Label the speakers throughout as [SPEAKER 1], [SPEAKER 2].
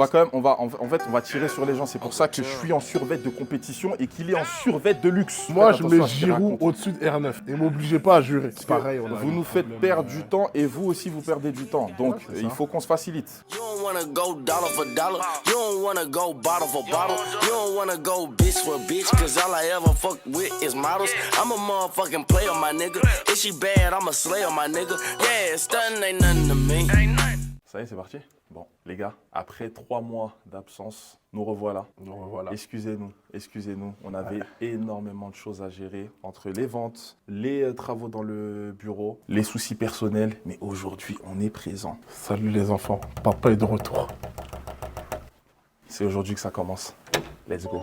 [SPEAKER 1] va quand même, en fait, on va tirer sur les gens. C'est pour ça que je suis en survêt de compétition et qu'il est en survêt de luxe.
[SPEAKER 2] Moi,
[SPEAKER 1] Faites
[SPEAKER 2] je mets
[SPEAKER 1] attention à ce qu'il
[SPEAKER 2] Giroud
[SPEAKER 1] raconte.
[SPEAKER 2] au-dessus de R9. Et m'obligez pas à jurer. C'est pareil, on a
[SPEAKER 1] Vous
[SPEAKER 2] eu
[SPEAKER 1] nous
[SPEAKER 2] un
[SPEAKER 1] faites
[SPEAKER 2] problème,
[SPEAKER 1] perdre du temps et vous aussi vous perdez du temps. Donc
[SPEAKER 2] c'est ça.
[SPEAKER 1] il faut qu'on se facilite.
[SPEAKER 3] You don't wanna go dollar for dollar. You don't wanna go bottle for bottle. You don't wanna go bitch for bitch. Cause all I ever fuck with is models. I'm a motherfucking player, my nigga. If she bad, I'm a slayer, my nigga. Yeah, stunning ain't nothing to me.
[SPEAKER 1] Ça y est, c'est parti. Bon, les gars, après 3 mois d'absence, nous revoilà.
[SPEAKER 2] Donc voilà.
[SPEAKER 1] Excusez-nous, excusez-nous. On avait énormément de choses à gérer entre les ventes, les travaux dans le bureau, les soucis personnels. Mais aujourd'hui, on est présent.
[SPEAKER 2] Salut les enfants, papa est de retour.
[SPEAKER 1] C'est aujourd'hui que ça commence. Let's go.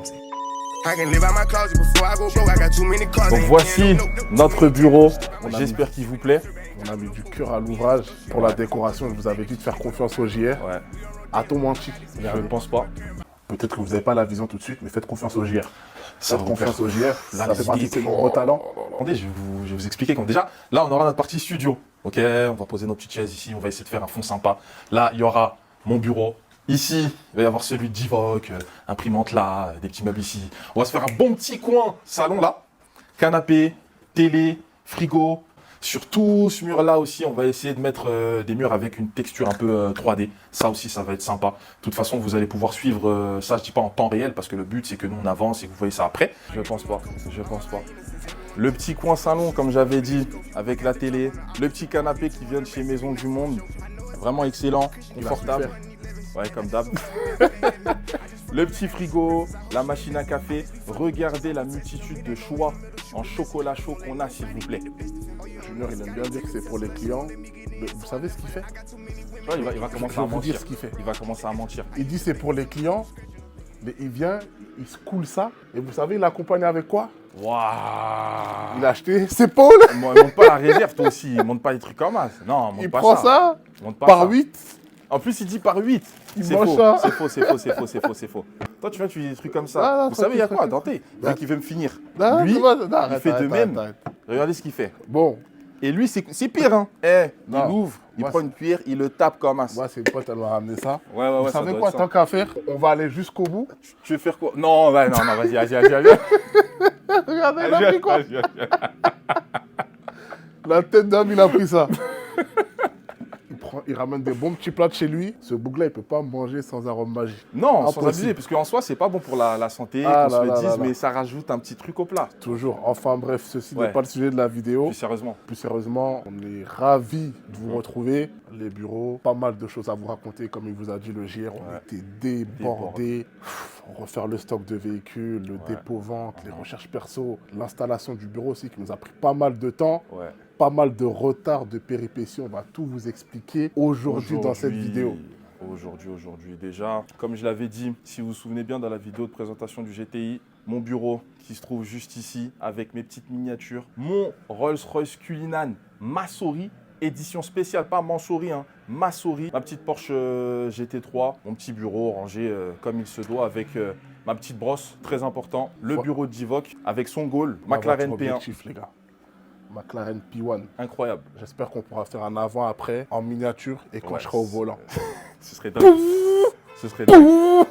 [SPEAKER 1] Donc voici notre bureau. J'espère qu'il vous plaît.
[SPEAKER 2] On a mis du cœur à l'ouvrage pour la décoration. Je vous avais dit de faire confiance au JR.
[SPEAKER 1] Ouais,
[SPEAKER 2] A-t-on menti?
[SPEAKER 1] je ne pense pas.
[SPEAKER 2] Peut-être que vous n'avez pas la vision tout de suite, mais faites confiance au JR.
[SPEAKER 1] Ça
[SPEAKER 2] Faites
[SPEAKER 1] va
[SPEAKER 2] confiance au JR.
[SPEAKER 1] Là,
[SPEAKER 2] Ça
[SPEAKER 1] les
[SPEAKER 2] fait partie de
[SPEAKER 1] idées.
[SPEAKER 2] ses nombreux talents.
[SPEAKER 1] Attendez, je vais vous expliquer. Comme déjà, là, on aura notre partie studio. Ok, on va poser nos petites chaises ici. On va essayer de faire un fond sympa. Là, il y aura mon bureau. Ici, il va y avoir celui de Divock, imprimante là, des petits meubles ici. On va se faire un bon petit coin salon là. Canapé, télé, frigo. Sur tout ce mur-là aussi, on va essayer de mettre des murs avec une texture un peu 3D. Ça aussi, ça va être sympa. De toute façon, vous allez pouvoir suivre ça, je dis pas en temps réel, parce que le but, c'est que nous, on avance et que vous voyez ça après. Je pense pas, je pense pas. Le petit coin salon, comme j'avais dit, avec la télé. Le petit canapé qui vient de chez Maison du Monde. Vraiment excellent, confortable. Ouais, comme d'hab. Le petit frigo, la machine à café. Regardez la multitude de choix en chocolat chaud qu'on a, s'il vous plaît.
[SPEAKER 2] Junior, il aime bien dire que c'est pour les clients. Mais vous savez ce qu'il fait?
[SPEAKER 1] Tu vois, il va commencer
[SPEAKER 2] Je
[SPEAKER 1] à
[SPEAKER 2] vais vous dire
[SPEAKER 1] mentir.
[SPEAKER 2] ce qu'il fait.
[SPEAKER 1] Il va commencer à mentir.
[SPEAKER 2] Il dit c'est pour les clients, mais il vient, il se coule ça. Et vous savez, il accompagne avec quoi?
[SPEAKER 1] Waouh.
[SPEAKER 2] Il a acheté ses pôles.
[SPEAKER 1] Monte pas la réserve, toi aussi. Monte pas les trucs comme ça. Non, monte
[SPEAKER 2] Il
[SPEAKER 1] pas
[SPEAKER 2] prend ça
[SPEAKER 1] Monte pas
[SPEAKER 2] par
[SPEAKER 1] ça.
[SPEAKER 2] 8.
[SPEAKER 1] En plus, il dit par 8.
[SPEAKER 2] Il
[SPEAKER 1] C'est
[SPEAKER 2] mange
[SPEAKER 1] faux.
[SPEAKER 2] ça.
[SPEAKER 1] C'est faux, c'est faux, c'est faux, c'est faux, c'est faux. Toi, tu viens, tu dis des trucs comme ça.
[SPEAKER 2] Ah, non,
[SPEAKER 1] vous savez, il y a quoi,
[SPEAKER 2] tranquille,
[SPEAKER 1] Dante? Qui veut me finir.
[SPEAKER 2] Non,
[SPEAKER 1] Lui,
[SPEAKER 2] c'est pas- non, arrête,
[SPEAKER 1] il fait de
[SPEAKER 2] arrête,
[SPEAKER 1] même.
[SPEAKER 2] arrête.
[SPEAKER 1] Regardez ce qu'il fait.
[SPEAKER 2] Bon,
[SPEAKER 1] Et lui, c'est pire, hein. Il
[SPEAKER 2] Non.
[SPEAKER 1] ouvre, il
[SPEAKER 2] Moi,
[SPEAKER 1] prend
[SPEAKER 2] c'est-
[SPEAKER 1] une cuillère, il le tape comme ça.
[SPEAKER 2] moi, c'est une pote, elle m'a ramené ça.
[SPEAKER 1] Ouais,
[SPEAKER 2] Vous
[SPEAKER 1] ça
[SPEAKER 2] savez
[SPEAKER 1] doit
[SPEAKER 2] quoi,
[SPEAKER 1] être ça.
[SPEAKER 2] tant qu'à faire, on va aller jusqu'au bout.
[SPEAKER 1] Tu veux faire quoi? Non, ouais, non, vas-y, vas-y.
[SPEAKER 2] Regardez, il a pris quoi? La tête d'homme, il a pris ça. Il ramène des bons petits plats de chez lui. Ce bouc-là, il peut pas manger sans arôme magique.
[SPEAKER 1] Non, sans
[SPEAKER 2] Impossible.
[SPEAKER 1] abuser, parce qu'en soi, c'est pas bon pour la santé,
[SPEAKER 2] Ah
[SPEAKER 1] qu'on se
[SPEAKER 2] là
[SPEAKER 1] le
[SPEAKER 2] là
[SPEAKER 1] dise,
[SPEAKER 2] là là.
[SPEAKER 1] mais ça rajoute un petit truc au plat.
[SPEAKER 2] Toujours. Enfin bref, ceci
[SPEAKER 1] Ouais.
[SPEAKER 2] n'est pas le sujet de la vidéo.
[SPEAKER 1] Plus sérieusement.
[SPEAKER 2] Plus sérieusement, on est ravis de vous retrouver. Les bureaux, pas mal de choses à vous raconter. Comme il vous a dit, le JR, on
[SPEAKER 1] Ouais.
[SPEAKER 2] était débordés. Refaire le stock de véhicules, le dépôt-vente, les recherches perso, l'installation du bureau aussi qui nous a pris pas mal de temps.
[SPEAKER 1] Ouais.
[SPEAKER 2] Pas mal de retard, de péripéties. On va tout vous expliquer aujourd'hui dans cette vidéo.
[SPEAKER 1] Aujourd'hui, déjà, comme je l'avais dit, si vous vous souvenez bien dans la vidéo de présentation du GTI, mon bureau qui se trouve juste ici avec mes petites miniatures, mon Rolls-Royce Cullinan Masori, édition spéciale, pas Mansouri, hein, Masori, ma petite Porsche GT3, mon petit bureau rangé comme il se doit avec ma petite brosse, très important, le
[SPEAKER 2] Ouais.
[SPEAKER 1] bureau de Divock avec son Goal,
[SPEAKER 2] Ma
[SPEAKER 1] McLaren
[SPEAKER 2] voiture
[SPEAKER 1] P1,
[SPEAKER 2] objectif, les gars. McLaren P1.
[SPEAKER 1] incroyable.
[SPEAKER 2] J'espère qu'on pourra faire un avant-après en miniature et quand
[SPEAKER 1] Ouais,
[SPEAKER 2] je serai au volant.
[SPEAKER 1] Ce serait dingue. Ce serait dingue.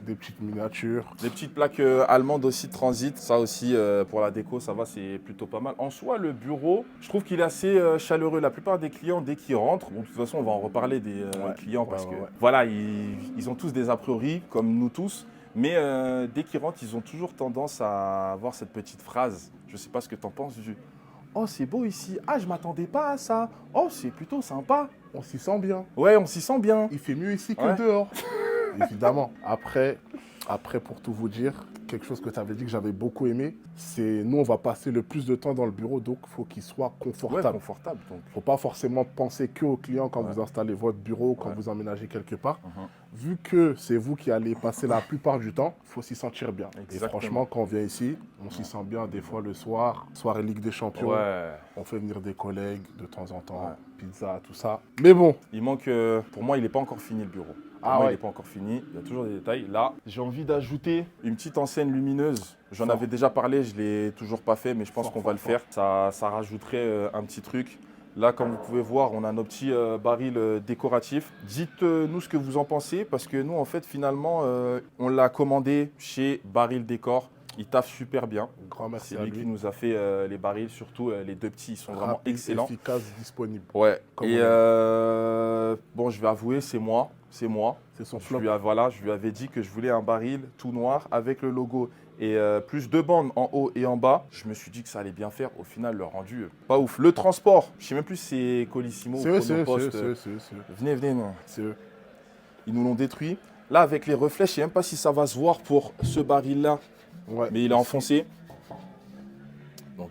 [SPEAKER 2] Des petites miniatures.
[SPEAKER 1] Des petites plaques allemandes aussi de transit, ça aussi pour la déco, ça va, c'est plutôt pas mal. En soi, le bureau, je trouve qu'il est assez chaleureux. La plupart des clients, dès qu'ils rentrent, bon, de toute façon, on va en reparler des clients parce que voilà, ils ont tous des a priori, comme nous tous. Mais dès qu'ils rentrent, ils ont toujours tendance à avoir cette petite phrase. Je sais pas ce que tu en penses, du oh, c'est beau ici. Ah, je m'attendais pas à ça. Oh, c'est plutôt sympa.
[SPEAKER 2] On s'y sent bien.
[SPEAKER 1] Ouais, on s'y sent bien.
[SPEAKER 2] Il fait mieux ici que
[SPEAKER 1] Ouais.
[SPEAKER 2] dehors. Évidemment. Après, pour tout vous dire, quelque chose que tu avais dit que j'avais beaucoup aimé, c'est nous, on va passer le plus de temps dans le bureau, donc il faut qu'il soit
[SPEAKER 1] Ouais,
[SPEAKER 2] confortable.
[SPEAKER 1] confortable. Donc.
[SPEAKER 2] Il ne faut pas forcément penser que aux clients quand vous installez votre bureau, quand
[SPEAKER 1] Ouais.
[SPEAKER 2] vous emménagez quelque part.
[SPEAKER 1] Mhm.
[SPEAKER 2] Vu que c'est vous qui allez passer la plupart du temps, il faut s'y sentir bien. Et
[SPEAKER 1] Exactement.
[SPEAKER 2] franchement, quand on vient ici, on s'y sent bien. Des fois, le soir, soirée Ligue des Champions,
[SPEAKER 1] Ouais.
[SPEAKER 2] on fait venir des collègues de temps en temps,
[SPEAKER 1] Ouais.
[SPEAKER 2] pizza, tout ça. Mais bon,
[SPEAKER 1] Il manque, pour moi, il n'est pas encore fini le bureau. Pour
[SPEAKER 2] Ah
[SPEAKER 1] moi,
[SPEAKER 2] ouais.
[SPEAKER 1] il n'est pas encore fini. Il y a toujours des détails. Là, j'ai envie d'ajouter une petite enseigne lumineuse. J'en
[SPEAKER 2] Fort.
[SPEAKER 1] avais déjà parlé, je ne l'ai toujours pas fait, mais je pense
[SPEAKER 2] Fort,
[SPEAKER 1] qu'on va
[SPEAKER 2] fort,
[SPEAKER 1] le faire. Ça rajouterait un petit truc. Là, comme vous pouvez voir, on a nos petits barils décoratifs. Dites-nous ce que vous en pensez, parce que nous, en fait, finalement, on l'a commandé chez Baril Décor. Il taffe super bien.
[SPEAKER 2] Grand merci
[SPEAKER 1] C'est
[SPEAKER 2] à
[SPEAKER 1] lui
[SPEAKER 2] lui.
[SPEAKER 1] qui nous a fait les barils, surtout les deux petits, ils sont vraiment
[SPEAKER 2] Rapide,
[SPEAKER 1] excellents.
[SPEAKER 2] efficace, disponible.
[SPEAKER 1] Ouais.
[SPEAKER 2] Comme
[SPEAKER 1] Et
[SPEAKER 2] on
[SPEAKER 1] bon, je vais avouer, c'est moi. C'est moi.
[SPEAKER 2] C'est son
[SPEAKER 1] Je
[SPEAKER 2] flop.
[SPEAKER 1] lui avais dit que je voulais un baril tout noir avec le logo et plus deux bandes en haut et en bas. Je me suis dit que ça allait bien faire. Au final, le rendu, pas ouf. Le transport, je sais même plus si c'est Colissimo ou
[SPEAKER 2] C'est eux, c'est eux,
[SPEAKER 1] Chronopost.
[SPEAKER 2] c'est eux.
[SPEAKER 1] Venez, non.
[SPEAKER 2] C'est eux.
[SPEAKER 1] Ils nous l'ont détruit. Là, avec les reflets, je sais même pas si ça va se voir pour ce baril-là,
[SPEAKER 2] Ouais.
[SPEAKER 1] mais il est enfoncé. Donc,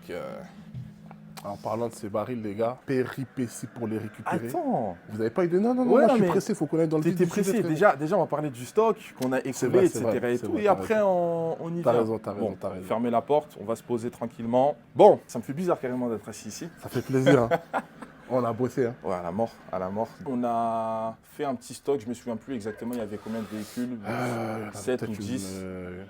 [SPEAKER 2] En parlant de ces barils, les gars, péripéties pour les récupérer.
[SPEAKER 1] attends.
[SPEAKER 2] Vous n'avez pas idée? Non,
[SPEAKER 1] Ouais,
[SPEAKER 2] je
[SPEAKER 1] non,
[SPEAKER 2] suis
[SPEAKER 1] mais
[SPEAKER 2] pressé, il faut qu'on aille dans le vif
[SPEAKER 1] T'étais
[SPEAKER 2] du sujet,
[SPEAKER 1] pressé.
[SPEAKER 2] frérot.
[SPEAKER 1] Déjà, on va parler du stock qu'on a
[SPEAKER 2] C'est
[SPEAKER 1] écoulé,
[SPEAKER 2] vrai,
[SPEAKER 1] etc.
[SPEAKER 2] c'est vrai,
[SPEAKER 1] et
[SPEAKER 2] c'est
[SPEAKER 1] tout.
[SPEAKER 2] vrai,
[SPEAKER 1] Et
[SPEAKER 2] t'as
[SPEAKER 1] après,
[SPEAKER 2] raison.
[SPEAKER 1] on y
[SPEAKER 2] T'as
[SPEAKER 1] va.
[SPEAKER 2] raison, t'as raison,
[SPEAKER 1] Bon,
[SPEAKER 2] t'as raison.
[SPEAKER 1] fermez la porte, on va se poser tranquillement. Bon, ça me fait bizarre carrément d'être assis ici.
[SPEAKER 2] Ça fait plaisir. Hein. On a bossé. Hein.
[SPEAKER 1] Ouais, à la mort, à la mort. On a fait un petit stock, je me souviens plus exactement, il y avait combien de véhicules,
[SPEAKER 2] Il y en a
[SPEAKER 1] 7 ou
[SPEAKER 2] peut-être
[SPEAKER 1] 10,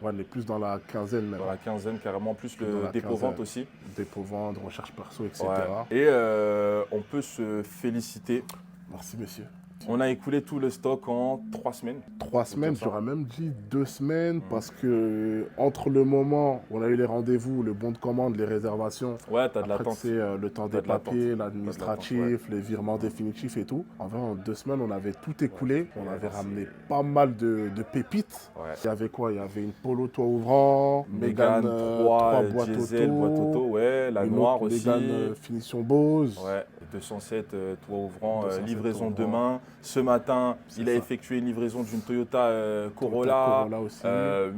[SPEAKER 2] ouais, les plus dans la quinzaine même.
[SPEAKER 1] dans la quinzaine carrément, plus
[SPEAKER 2] Dans
[SPEAKER 1] le
[SPEAKER 2] la
[SPEAKER 1] dépôt-vente
[SPEAKER 2] quinzaine.
[SPEAKER 1] aussi.
[SPEAKER 2] Dépôt vente, recherche perso, etc.
[SPEAKER 1] Ouais. Et on peut se féliciter.
[SPEAKER 2] Merci, messieurs.
[SPEAKER 1] On a écoulé tout le stock en 3 semaines.
[SPEAKER 2] 3 semaines,
[SPEAKER 1] ça.
[SPEAKER 2] j'aurais même dit 2 semaines, parce que entre le moment où on a eu les rendez-vous, le bon de commande, les réservations,
[SPEAKER 1] Ouais, t'as de
[SPEAKER 2] après,
[SPEAKER 1] l'attente.
[SPEAKER 2] c'est le temps
[SPEAKER 1] T'as
[SPEAKER 2] des
[SPEAKER 1] de l'attente.
[SPEAKER 2] papiers,
[SPEAKER 1] T'as de
[SPEAKER 2] l'administratif,
[SPEAKER 1] l'attente,
[SPEAKER 2] les virements définitifs et tout. En vrai, en 2 semaines, on avait tout écoulé. On
[SPEAKER 1] Ouais,
[SPEAKER 2] avait
[SPEAKER 1] c'est-
[SPEAKER 2] ramené pas mal de pépites.
[SPEAKER 1] Ouais.
[SPEAKER 2] Il y avait quoi? Il y avait une Polo toit ouvrant,
[SPEAKER 1] Mégane
[SPEAKER 2] Mégane
[SPEAKER 1] 3,
[SPEAKER 2] 3 boîtes
[SPEAKER 1] diesel,
[SPEAKER 2] auto,
[SPEAKER 1] boîte auto, ouais, la
[SPEAKER 2] une
[SPEAKER 1] noire
[SPEAKER 2] autre
[SPEAKER 1] aussi.
[SPEAKER 2] Mégane finition Bose.
[SPEAKER 1] Ouais, 207 toit ouvrant,
[SPEAKER 2] 207
[SPEAKER 1] livraison
[SPEAKER 2] toit ouvrant.
[SPEAKER 1] demain. Ce matin,
[SPEAKER 2] C'est
[SPEAKER 1] il a
[SPEAKER 2] ça.
[SPEAKER 1] effectué une livraison d'une Toyota Corolla.
[SPEAKER 2] Corolla aussi.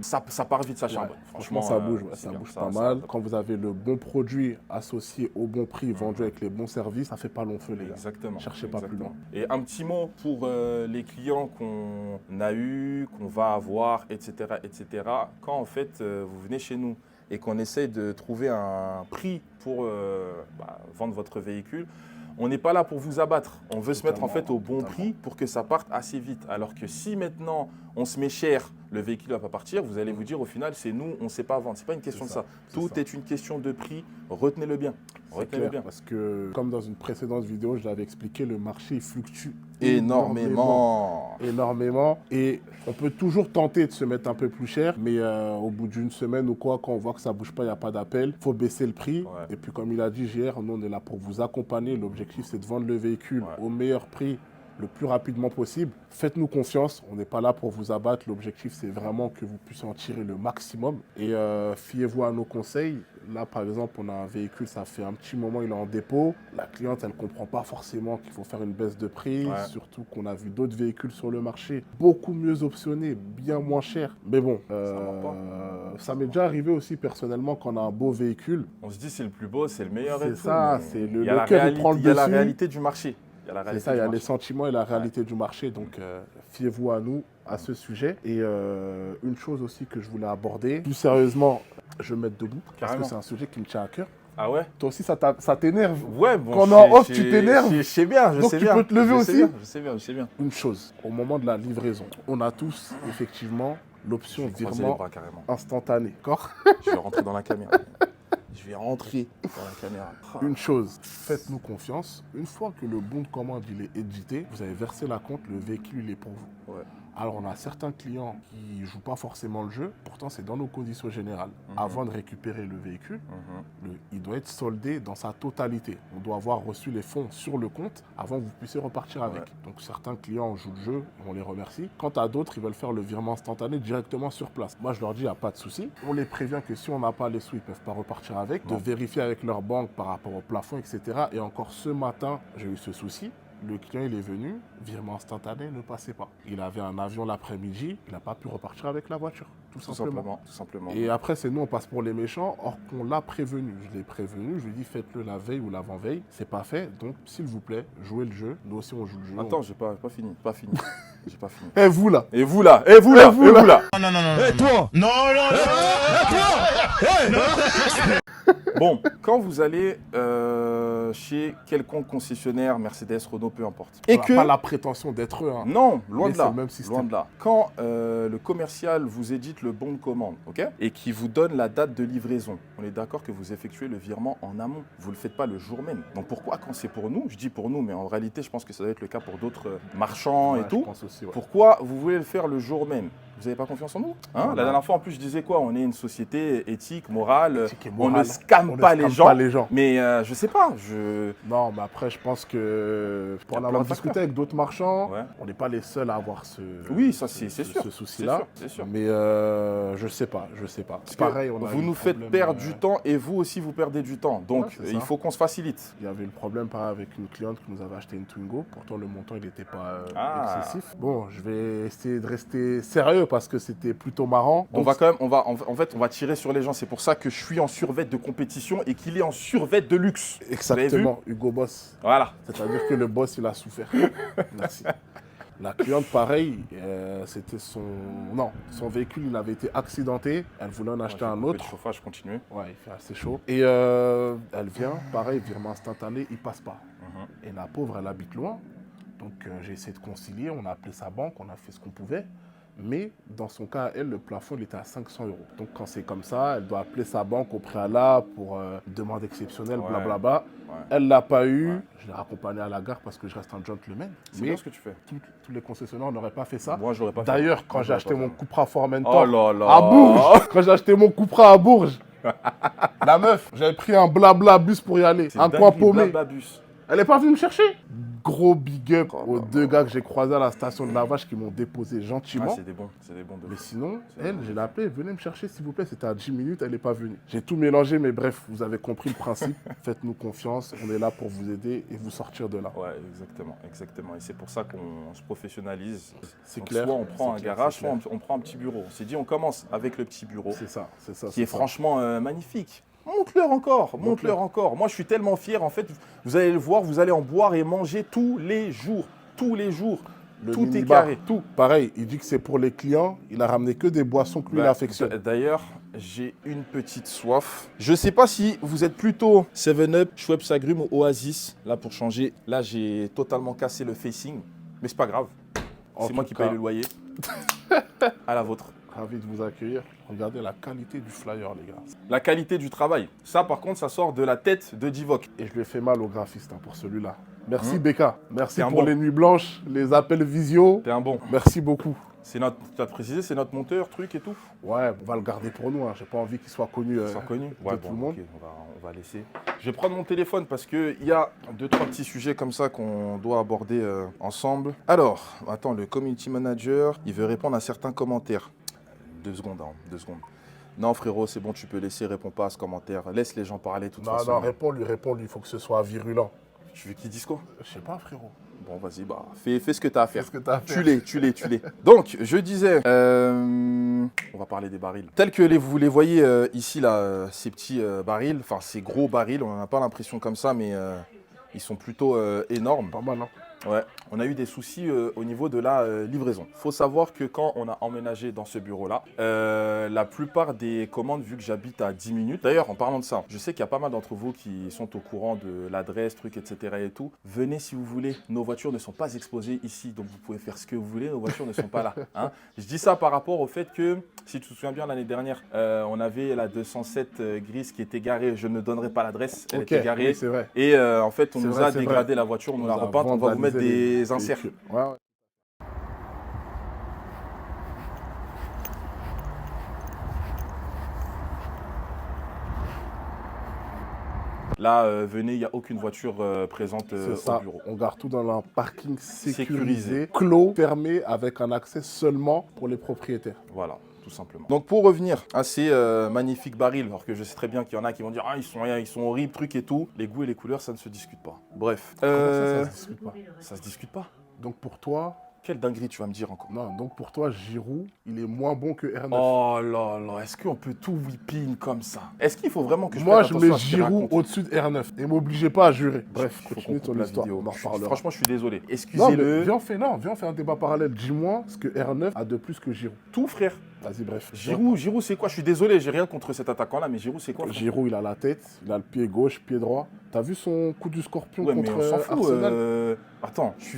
[SPEAKER 1] Ça part vite, ça
[SPEAKER 2] Ouais,
[SPEAKER 1] charbonne.
[SPEAKER 2] franchement, ça bouge, ouais,
[SPEAKER 1] c'est
[SPEAKER 2] ça
[SPEAKER 1] bien.
[SPEAKER 2] bouge pas mal. Quand vous avez le bon produit associé au bon prix, vendu avec les bons services, ça fait pas long feu, les gars.
[SPEAKER 1] Exactement.
[SPEAKER 2] Cherchez pas plus
[SPEAKER 1] exactement. Et un petit mot pour les clients qu'on a eus, qu'on va avoir, etc., etc. Quand en fait vous venez chez nous et qu'on essaye de trouver un prix pour vendre votre véhicule, on n'est pas là pour vous abattre. On veut se mettre en fait au bon prix pour que ça parte assez vite. Alors que si maintenant on se met cher, le véhicule ne va pas partir, vous allez vous dire au final c'est nous, on ne sait pas vendre. Ce n'est pas une question de ça. Tout
[SPEAKER 2] ça.
[SPEAKER 1] est une question de prix. Retenez-le bien.
[SPEAKER 2] C'est
[SPEAKER 1] Retenez-le
[SPEAKER 2] clair,
[SPEAKER 1] bien.
[SPEAKER 2] parce que, comme dans une précédente vidéo, je l'avais expliqué, le marché il fluctue énormément. Et on peut toujours tenter de se mettre un peu plus cher, mais au bout d'une semaine ou quoi, quand on voit que ça bouge pas, il n'y a pas d'appel, il faut baisser le prix.
[SPEAKER 1] Ouais.
[SPEAKER 2] Et puis comme il a dit JR, nous on est là pour vous accompagner. L'objectif c'est de vendre le véhicule au meilleur prix, le plus rapidement possible. Faites-nous confiance, on n'est pas là pour vous abattre. L'objectif, c'est vraiment que vous puissiez en tirer le maximum. Et fiez-vous à nos conseils. Là, par exemple, on a un véhicule, ça fait un petit moment, il est en dépôt. La cliente, elle ne comprend pas forcément qu'il faut faire une baisse de prix.
[SPEAKER 1] Ouais.
[SPEAKER 2] Surtout qu'on a vu d'autres véhicules sur le marché, beaucoup mieux optionnés, bien moins chers. Mais bon, ça m'est déjà arrivé aussi personnellement quand on a un beau véhicule.
[SPEAKER 1] On se dit c'est le plus beau, c'est le meilleur. et
[SPEAKER 2] C'est
[SPEAKER 1] tout,
[SPEAKER 2] ça,
[SPEAKER 1] mais
[SPEAKER 2] c'est le
[SPEAKER 1] il y a la
[SPEAKER 2] cœur, il prend le
[SPEAKER 1] il y a la
[SPEAKER 2] dessus.
[SPEAKER 1] réalité du marché. Il y a la
[SPEAKER 2] C'est
[SPEAKER 1] réalité
[SPEAKER 2] ça, il y a
[SPEAKER 1] du
[SPEAKER 2] les
[SPEAKER 1] marché.
[SPEAKER 2] sentiments et la réalité du marché. Donc, fiez-vous à nous, à ce sujet. Et une chose aussi que je voulais aborder, plus sérieusement, je vais me mettre debout, parce
[SPEAKER 1] Carrément.
[SPEAKER 2] que c'est un sujet qui me tient à cœur.
[SPEAKER 1] Ah ouais?
[SPEAKER 2] Toi aussi, ça t'énerve.
[SPEAKER 1] Ouais, bon.
[SPEAKER 2] Quand on
[SPEAKER 1] je
[SPEAKER 2] est en
[SPEAKER 1] sais-
[SPEAKER 2] off,
[SPEAKER 1] je
[SPEAKER 2] tu
[SPEAKER 1] sais-
[SPEAKER 2] t'énerves.
[SPEAKER 1] Je sais bien, je
[SPEAKER 2] Donc,
[SPEAKER 1] sais
[SPEAKER 2] tu
[SPEAKER 1] bien.
[SPEAKER 2] peux te lever
[SPEAKER 1] Je sais
[SPEAKER 2] aussi.
[SPEAKER 1] bien, je sais bien, je sais bien.
[SPEAKER 2] Une chose, au moment de la livraison, on a tous, effectivement, l'option
[SPEAKER 1] Croisez les
[SPEAKER 2] virement
[SPEAKER 1] bras carrément.
[SPEAKER 2] instantané. D'accord?
[SPEAKER 1] Je vais rentrer dans la caméra. Je vais rentrer dans la caméra.
[SPEAKER 2] Une chose, faites-nous confiance. Une fois que le bon de commande il est édité, vous avez versé la compte, le véhicule il est pour vous.
[SPEAKER 1] Ouais.
[SPEAKER 2] Alors on a certains clients qui ne jouent pas forcément le jeu, pourtant c'est dans nos conditions générales. Avant de récupérer le véhicule, il doit être soldé dans sa totalité. On doit avoir reçu les fonds sur le compte avant que vous puissiez repartir avec. Donc certains clients jouent le jeu, on les remercie. Quant à d'autres, ils veulent faire le virement instantané directement sur place. Moi je leur dis, il n'y a pas de souci. On les prévient que si on n'a pas les sous, ils ne peuvent pas repartir avec, de vérifier avec leur banque par rapport au plafond, etc. Et encore ce matin, j'ai eu ce souci. Le client, il est venu, virement instantané, ne passait pas. Il avait un avion l'après-midi, il n'a pas pu repartir avec la voiture, tout simplement.
[SPEAKER 1] Tout simplement.
[SPEAKER 2] Et après, c'est nous, on passe pour les méchants, or qu'on l'a prévenu. Je l'ai prévenu, je lui ai dit faites-le la veille ou l'avant-veille. C'est pas fait, donc s'il vous plaît, jouez le jeu. Nous aussi, on joue le jeu.
[SPEAKER 1] Attends, j'ai pas fini. Pas fini. J'ai pas fini.
[SPEAKER 2] Et vous là
[SPEAKER 1] Et vous là, et vous là, et vous là.
[SPEAKER 4] Non, non, non, non. Et toi? Non, non, non. Et toi?
[SPEAKER 1] Bon, quand vous allez chez quelconque concessionnaire, Mercedes, Renault, peu importe.
[SPEAKER 2] On
[SPEAKER 1] Et
[SPEAKER 2] n'a
[SPEAKER 1] que...
[SPEAKER 2] pas la prétention d'être eux. Hein.
[SPEAKER 1] Non, loin
[SPEAKER 2] Mais
[SPEAKER 1] de là.
[SPEAKER 2] c'est le même système.
[SPEAKER 1] Loin de là. Quand le commercial vous édite le bon de commande, ok, et qui vous donne la date de livraison, on est d'accord que vous effectuez le virement en amont. Vous ne le faites pas le jour même. Donc pourquoi, quand c'est pour nous, je dis pour nous, mais en réalité, je pense que ça doit être le cas pour d'autres marchands
[SPEAKER 2] Ouais,
[SPEAKER 1] et
[SPEAKER 2] je
[SPEAKER 1] tout.
[SPEAKER 2] pense aussi, ouais.
[SPEAKER 1] Pourquoi vous voulez le faire le jour même? Vous n'avez pas confiance en nous, hein?
[SPEAKER 2] Non,
[SPEAKER 1] La
[SPEAKER 2] non.
[SPEAKER 1] dernière fois, en plus, je disais quoi? On est une société éthique, morale.
[SPEAKER 2] Éthique et
[SPEAKER 1] On ne
[SPEAKER 2] morale.
[SPEAKER 1] scamme
[SPEAKER 2] On ne
[SPEAKER 1] pas
[SPEAKER 2] scamme
[SPEAKER 1] les gens.
[SPEAKER 2] pas les gens.
[SPEAKER 1] Mais je sais pas.
[SPEAKER 2] Non, mais après, je pense que pour
[SPEAKER 1] Il y a
[SPEAKER 2] en
[SPEAKER 1] plein
[SPEAKER 2] avoir
[SPEAKER 1] de
[SPEAKER 2] discuté
[SPEAKER 1] facteurs.
[SPEAKER 2] avec d'autres marchands,
[SPEAKER 1] Ouais.
[SPEAKER 2] on n'est pas les seuls à avoir ce,
[SPEAKER 1] Oui, ça, c'est sûr.
[SPEAKER 2] ce souci-là.
[SPEAKER 1] C'est sûr.
[SPEAKER 2] Mais je sais pas.
[SPEAKER 1] Parce que
[SPEAKER 2] Pareil, on a
[SPEAKER 1] vous
[SPEAKER 2] eu
[SPEAKER 1] nous
[SPEAKER 2] le
[SPEAKER 1] faites
[SPEAKER 2] problème,
[SPEAKER 1] perdre du temps et vous aussi vous perdez du temps. Donc
[SPEAKER 2] Ouais, c'est
[SPEAKER 1] il
[SPEAKER 2] ça.
[SPEAKER 1] faut qu'on se facilite.
[SPEAKER 2] Il y avait le problème pareil, avec une cliente qui nous avait acheté une Twingo. Pourtant, le montant, il n'était pas
[SPEAKER 1] Ah.
[SPEAKER 2] excessif. Bon, je vais essayer de rester sérieux parce que c'était plutôt marrant.
[SPEAKER 1] On
[SPEAKER 2] Donc,
[SPEAKER 1] va quand même, en fait, on va tirer sur les gens. C'est pour ça que je suis en survêt de compétition et qu'il est en survêt de luxe. Vous avez vu?
[SPEAKER 2] exactement, Hugo Boss.
[SPEAKER 1] Voilà.
[SPEAKER 2] C'est-à-dire que le boss, il a souffert. Merci. La cliente, pareil, c'était son véhicule, il avait été accidenté. Elle voulait en acheter un
[SPEAKER 1] Le
[SPEAKER 2] autre.
[SPEAKER 1] chauffage continue.
[SPEAKER 2] Ouais, il fait assez chaud. Et elle vient, pareil, virement instantané, il passe pas. Et la pauvre, elle habite loin. Donc j'ai essayé de concilier, on a appelé sa banque, on a fait ce qu'on pouvait. Mais dans son cas, elle, le plafond, il était à 500 €. Donc quand c'est comme ça, elle doit appeler sa banque au préalable pour demande exceptionnelle,
[SPEAKER 1] Ouais.
[SPEAKER 2] blablabla.
[SPEAKER 1] Ouais.
[SPEAKER 2] Elle l'a pas eu.
[SPEAKER 1] Ouais.
[SPEAKER 2] Je l'ai raccompagnée à la gare parce que je reste un gentleman.
[SPEAKER 1] C'est
[SPEAKER 2] Mais
[SPEAKER 1] bien ce que tu fais.
[SPEAKER 2] tous les concessionnaires n'auraient pas fait ça.
[SPEAKER 1] Moi, j'aurais pas fait.
[SPEAKER 2] D'ailleurs, quand
[SPEAKER 1] Moi,
[SPEAKER 2] j'ai
[SPEAKER 1] j'aurais
[SPEAKER 2] acheté
[SPEAKER 1] pas
[SPEAKER 2] mon
[SPEAKER 1] fait.
[SPEAKER 2] Cupra Formentor
[SPEAKER 1] Oh là là.
[SPEAKER 2] à Bourges, quand j'ai acheté mon Cupra à Bourges, la meuf, j'avais pris un blabla bus pour y aller,
[SPEAKER 1] C'est
[SPEAKER 2] un
[SPEAKER 1] dingue,
[SPEAKER 2] coin paumé.
[SPEAKER 1] Blababus.
[SPEAKER 2] Elle n'est pas venue me chercher. Gros big up
[SPEAKER 1] Oh
[SPEAKER 2] aux
[SPEAKER 1] là
[SPEAKER 2] deux gars que j'ai croisés à la station de la Vache qui m'ont déposé
[SPEAKER 1] Ah,
[SPEAKER 2] gentiment.
[SPEAKER 1] c'est des bons de
[SPEAKER 2] Mais
[SPEAKER 1] fou.
[SPEAKER 2] sinon,
[SPEAKER 1] C'est
[SPEAKER 2] elle,
[SPEAKER 1] bon.
[SPEAKER 2] j'ai l'appelée, venez me chercher s'il vous plaît, c'était à 10 minutes, elle n'est pas venue. J'ai tout mélangé, mais bref, vous avez compris le principe. Faites-nous confiance, on est là pour vous aider et vous sortir de là.
[SPEAKER 1] Ouais, exactement. Et c'est pour ça qu'on se professionnalise.
[SPEAKER 2] C'est
[SPEAKER 1] Donc,
[SPEAKER 2] clair.
[SPEAKER 1] Soit on prend un
[SPEAKER 2] C'est clair,
[SPEAKER 1] garage,
[SPEAKER 2] c'est
[SPEAKER 1] soit
[SPEAKER 2] clair.
[SPEAKER 1] on prend un petit bureau. On s'est dit, on commence avec le petit bureau,
[SPEAKER 2] C'est ça, c'est ça.
[SPEAKER 1] qui est
[SPEAKER 2] c'est ça.
[SPEAKER 1] franchement magnifique. Monte-leur encore, monte-leur encore. Moi, je suis tellement fier. En fait, vous allez le voir, vous allez en boire et manger tous les jours. Tous les jours.
[SPEAKER 2] Le
[SPEAKER 1] Tout est
[SPEAKER 2] minibar,
[SPEAKER 1] carré, tout.
[SPEAKER 2] Pareil, il dit que c'est pour les clients, il a ramené que des boissons que lui il
[SPEAKER 1] Bah,
[SPEAKER 2] affectionne.
[SPEAKER 1] D'ailleurs, j'ai une petite soif. Je sais pas si vous êtes plutôt 7-Up, Schweppes Agrumes ou Oasis. Là, pour changer, là, j'ai totalement cassé le facing. Mais c'est pas grave.
[SPEAKER 2] En
[SPEAKER 1] C'est moi
[SPEAKER 2] tout
[SPEAKER 1] qui
[SPEAKER 2] cas,
[SPEAKER 1] paye le loyer. À la vôtre.
[SPEAKER 2] Ravi de vous accueillir. Regardez la qualité du flyer, les gars.
[SPEAKER 1] La qualité du travail. Ça, par contre, ça sort de la tête de Divock.
[SPEAKER 2] Et je lui ai fait mal au graphiste pour celui-là. Merci Becca. Merci
[SPEAKER 1] T'es un
[SPEAKER 2] pour
[SPEAKER 1] bon.
[SPEAKER 2] les nuits blanches, les appels visio.
[SPEAKER 1] T'es un bon.
[SPEAKER 2] Merci beaucoup.
[SPEAKER 1] Tu as précisé, c'est notre monteur, truc et tout.
[SPEAKER 2] Ouais, on va le garder pour nous. Hein. J'ai pas envie qu'il soit connu.
[SPEAKER 1] Sans connu.
[SPEAKER 2] de tout le monde.
[SPEAKER 1] ok, on va laisser. Je vais prendre mon téléphone parce qu'il y a 2-3 petits sujets comme ça qu'on doit aborder ensemble. Alors, attends, le community manager, il veut répondre à certains commentaires. 2 secondes, hein, 2 secondes. Non, frérot, c'est bon, tu peux laisser, réponds pas à ce commentaire. Laisse les gens parler de toute
[SPEAKER 2] Non,
[SPEAKER 1] façon.
[SPEAKER 2] non, réponds-lui. Il faut que ce soit virulent.
[SPEAKER 1] Tu veux qu'ils disent quoi?
[SPEAKER 2] Je sais pas, frérot.
[SPEAKER 1] Bon, vas-y, bah, fais ce que tu as à faire.
[SPEAKER 2] Qu'est-ce que t'as à faire?
[SPEAKER 1] Tu l'es. Donc, je disais, on va parler des barils. Tels que vous les voyez ici, là, ces petits barils, enfin ces gros barils, on n'a pas l'impression comme ça, mais ils sont plutôt énormes.
[SPEAKER 2] Pas mal, hein.
[SPEAKER 1] Ouais, on a eu des soucis au niveau de la livraison. Il faut savoir que quand on a emménagé dans ce bureau-là, la plupart des commandes, vu que j'habite à 10 minutes, d'ailleurs en parlant de ça, je sais qu'il y a pas mal d'entre vous qui sont au courant de l'adresse, trucs, etc. et tout. Venez si vous voulez, nos voitures ne sont pas exposées ici, donc vous pouvez faire ce que vous voulez, nos voitures ne sont pas là. Hein. Je dis ça par rapport au fait que, si tu te souviens bien l'année dernière, on avait la 207 grise qui était garée, je ne donnerai pas l'adresse, elle était garée.
[SPEAKER 2] oui, c'est vrai.
[SPEAKER 1] Et en fait, on
[SPEAKER 2] C'est
[SPEAKER 1] nous
[SPEAKER 2] vrai,
[SPEAKER 1] a
[SPEAKER 2] c'est
[SPEAKER 1] dégradé
[SPEAKER 2] vrai.
[SPEAKER 1] la voiture, on nous l'a
[SPEAKER 2] a
[SPEAKER 1] repeinte, on va vous mettre
[SPEAKER 2] vandalisé les
[SPEAKER 1] des inserts.
[SPEAKER 2] véhicules. Ouais, ouais.
[SPEAKER 1] Là, venez, il n'y a aucune voiture présente
[SPEAKER 2] C'est
[SPEAKER 1] au
[SPEAKER 2] ça.
[SPEAKER 1] bureau.
[SPEAKER 2] On garde tout dans un parking sécurisé,
[SPEAKER 1] Sécurisé.
[SPEAKER 2] clos, fermé, avec un accès seulement pour les propriétaires.
[SPEAKER 1] Voilà, tout simplement. Donc pour revenir à ces magnifiques barils, alors que je sais très bien qu'il y en a qui vont dire « Ah, ils sont horribles, trucs et tout », les goûts et les couleurs, ça ne se discute pas. Bref.
[SPEAKER 2] Comment ça se discute pas?
[SPEAKER 1] Ça se discute pas.
[SPEAKER 2] Donc pour toi,
[SPEAKER 1] Quelle dinguerie tu vas me dire encore.
[SPEAKER 2] non, donc pour toi, Giroud, il est moins bon que R9.
[SPEAKER 1] Oh là là, est-ce qu'on peut tout whipping comme ça? Est-ce qu'il faut vraiment que je
[SPEAKER 2] Moi,
[SPEAKER 1] prête
[SPEAKER 2] je
[SPEAKER 1] attention
[SPEAKER 2] mets
[SPEAKER 1] à ce qu'il
[SPEAKER 2] Giroud
[SPEAKER 1] raconte?
[SPEAKER 2] au-dessus de R9. Et m'obligez pas à jurer. Bref,
[SPEAKER 1] Il faut
[SPEAKER 2] continue
[SPEAKER 1] qu'on
[SPEAKER 2] ton
[SPEAKER 1] coupe la
[SPEAKER 2] histoire.
[SPEAKER 1] vidéo.
[SPEAKER 2] On en reparlera.
[SPEAKER 1] Franchement, je suis désolé.
[SPEAKER 2] Non, mais
[SPEAKER 1] Excusez-le.
[SPEAKER 2] viens, on fait un débat parallèle. Dis-moi ce que R9 a de plus que Giroud.
[SPEAKER 1] Tout, frère.
[SPEAKER 2] Vas-y, bref.
[SPEAKER 1] Giroud, c'est quoi? Je suis désolé, j'ai rien contre cet attaquant-là, mais Giroud, c'est quoi?
[SPEAKER 2] Giroud, il a la tête, il a le pied gauche, pied droit. T'as vu son coup du scorpion
[SPEAKER 1] Ouais, mais
[SPEAKER 2] contre
[SPEAKER 1] on s'en fout.
[SPEAKER 2] Arsenal
[SPEAKER 1] Attends, tu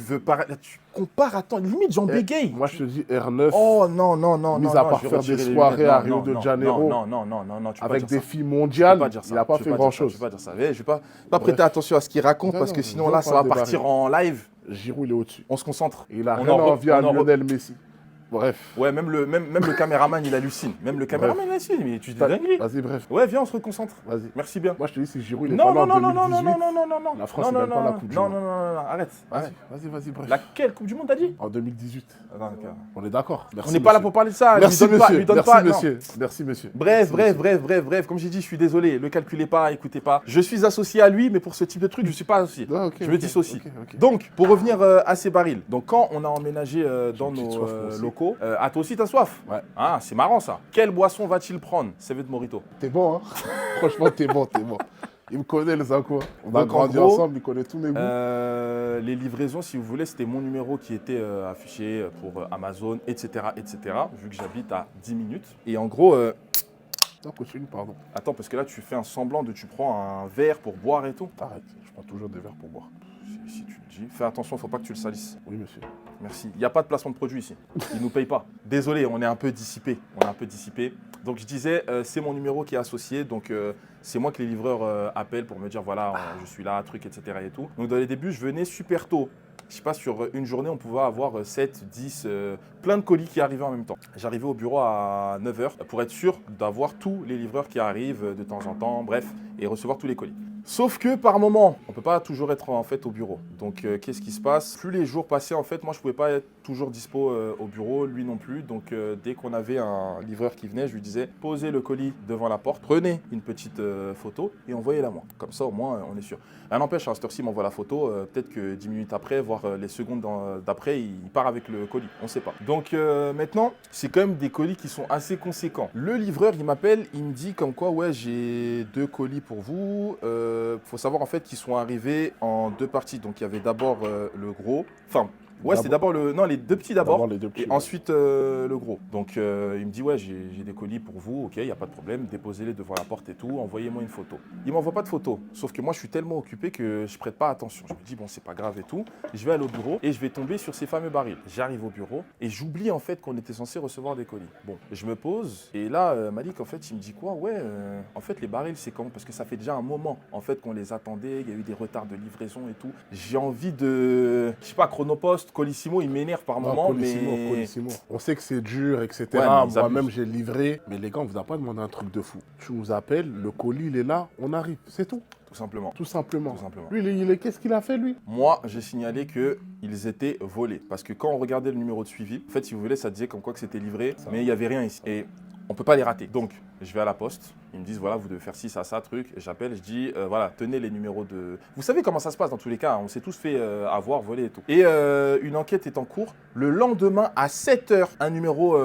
[SPEAKER 1] compares, attends, limite j'en bégaye.
[SPEAKER 2] Moi, je te dis R9.
[SPEAKER 1] Oh non.
[SPEAKER 2] Mis à part faire des soirées à Rio de Janeiro.
[SPEAKER 1] Non, tu peux
[SPEAKER 2] Avec
[SPEAKER 1] pas dire
[SPEAKER 2] des filles mondiales,
[SPEAKER 1] pas dire ça.
[SPEAKER 2] il n'a pas
[SPEAKER 1] Tu
[SPEAKER 2] fait
[SPEAKER 1] peux pas dire
[SPEAKER 2] grand-chose.
[SPEAKER 1] ça, tu peux pas dire ça. Je vais pas prêter attention à ce qu'il raconte parce que sinon là, ça va partir en live.
[SPEAKER 2] Giroud, il est au-dessus.
[SPEAKER 1] On se concentre.
[SPEAKER 2] Et il a rien envie à Lionel Messi. Bref.
[SPEAKER 1] Ouais, même le caméraman, il hallucine. Même le caméraman, il hallucine. Mais tu dis dinguerie.
[SPEAKER 2] Vas-y, bref.
[SPEAKER 1] Ouais, viens, on se reconcentre.
[SPEAKER 2] Vas-y.
[SPEAKER 1] Merci bien.
[SPEAKER 2] Moi, je te dis, si Giroud, il est
[SPEAKER 1] Non,
[SPEAKER 2] pas là en
[SPEAKER 1] non,
[SPEAKER 2] 2018,
[SPEAKER 1] non.
[SPEAKER 2] la France, il gagne pas la Coupe du Monde.
[SPEAKER 1] Non, arrête.
[SPEAKER 2] Vas-y, bref.
[SPEAKER 1] Laquelle Coupe du Monde, t'as dit?
[SPEAKER 2] En 2018.
[SPEAKER 1] Attends, ok.
[SPEAKER 2] On est d'accord.
[SPEAKER 1] On n'est pas là pour parler de ça.
[SPEAKER 2] Merci, monsieur.
[SPEAKER 1] Merci,
[SPEAKER 2] monsieur. Merci, monsieur.
[SPEAKER 1] Bref. Comme j'ai dit, je suis désolé. Ne calculez pas, écoutez pas. Je suis associé à lui, mais pour ce type de truc, je ne suis pas associé.
[SPEAKER 2] Ah, okay,
[SPEAKER 1] je me dissocie.
[SPEAKER 2] Okay.
[SPEAKER 1] Donc, pour revenir à ces barils. Donc, quand on a emménagé dans nos locaux, à toi aussi, t'as soif?
[SPEAKER 2] Ouais.
[SPEAKER 1] Ah, c'est marrant ça. Quelle boisson va-t-il prendre? CV de Morito.
[SPEAKER 2] T'es bon, hein. Franchement, t'es bon. Il me connaît, le Zako. On a grandi ensemble, il connaît tous mes goûts.
[SPEAKER 1] Les livraisons, si vous voulez, c'était mon numéro qui était affiché pour Amazon, etc., vu que j'habite à 10 minutes. Et en gros...
[SPEAKER 2] Non, continue, pardon.
[SPEAKER 1] Attends, parce que là, tu fais un semblant de tu prends un verre pour boire et tout.
[SPEAKER 2] Arrête, je prends toujours des verres pour boire.
[SPEAKER 1] Si tu le dis. Fais attention, faut pas que tu le salisses.
[SPEAKER 2] Oui, monsieur.
[SPEAKER 1] Merci. Il n'y a pas de placement de produit ici. Ils ne nous payent pas. Désolé, on est un peu dissipé. Donc je disais, c'est mon numéro qui est associé. Donc c'est moi que les livreurs appellent pour me dire voilà, je suis là, truc, etc. et tout. Donc dans les débuts, je venais super tôt. Je sais pas, sur une journée, on pouvait avoir 7, 10, plein de colis qui arrivaient en même temps. J'arrivais au bureau à 9h pour être sûr d'avoir tous les livreurs qui arrivent de temps en temps, bref, et recevoir tous les colis. Sauf que par moment, on ne peut pas toujours être en fait au bureau. Donc qu'est-ce qui se passe? Plus les jours passaient, en fait, moi je ne pouvais pas être toujours dispo au bureau, lui non plus. Donc dès qu'on avait un livreur qui venait, je lui disais posez le colis devant la porte, prenez une petite photo et envoyez-la moi. Comme ça au moins on est sûr. Rien n'empêche, à cette heure-ci, il m'envoie la photo, peut-être que 10 minutes après, voire les secondes d'après, il part avec le colis. On ne sait pas. Donc maintenant, c'est quand même des colis qui sont assez conséquents. Le livreur, il m'appelle, il me dit comme quoi, ouais, j'ai 2 colis pour vous. Faut savoir en fait qu'ils sont arrivés en 2 parties. Donc il y avait d'abord le gros, enfin ouais, c'était d'abord les 2 petits d'abord et ensuite le gros. Donc il me dit ouais, j'ai des colis pour vous, ok, il n'y a pas de problème, déposez-les devant la porte et tout, envoyez-moi une photo. Il m'envoie pas de photo, sauf que moi je suis tellement occupé que je prête pas attention. Je me dis bon, c'est pas grave et tout. Je vais aller au bureau et je vais tomber sur ces fameux barils. J'arrive au bureau et j'oublie en fait qu'on était censé recevoir des colis. Bon, je me pose et là Malik en fait il me dit quoi, ouais, en fait les barils c'est comment? Parce que ça fait déjà un moment en fait qu'on les attendait, il y a eu des retards de livraison et tout. J'ai envie de, je sais pas, Chronopost, Colissimo, il m'énerve par moment,
[SPEAKER 2] Colissimo. On sait que c'est dur, etc.
[SPEAKER 1] Ouais,
[SPEAKER 2] moi-même, j'ai livré. Mais les gars, on vous a pas demandé un truc de fou. Tu nous appelles, le colis, il est là, on arrive. C'est tout.
[SPEAKER 1] Tout simplement.
[SPEAKER 2] Tout simplement.
[SPEAKER 1] Tout simplement.
[SPEAKER 2] Lui, qu'est-ce qu'il a fait, lui?
[SPEAKER 1] Moi, j'ai signalé qu'ils étaient volés. Parce que quand on regardait le numéro de suivi, en fait, si vous voulez, ça disait comme quoi que c'était livré, mais il n'y avait rien ici. Et on ne peut pas les rater. Donc, je vais à la poste. Ils me disent, voilà, vous devez faire ci, ça, truc. Et j'appelle, je dis, voilà, tenez les numéros de... Vous savez comment ça se passe dans tous les cas. On s'est tous fait avoir, voler et tout. Et une enquête est en cours. Le lendemain, à 7h, un numéro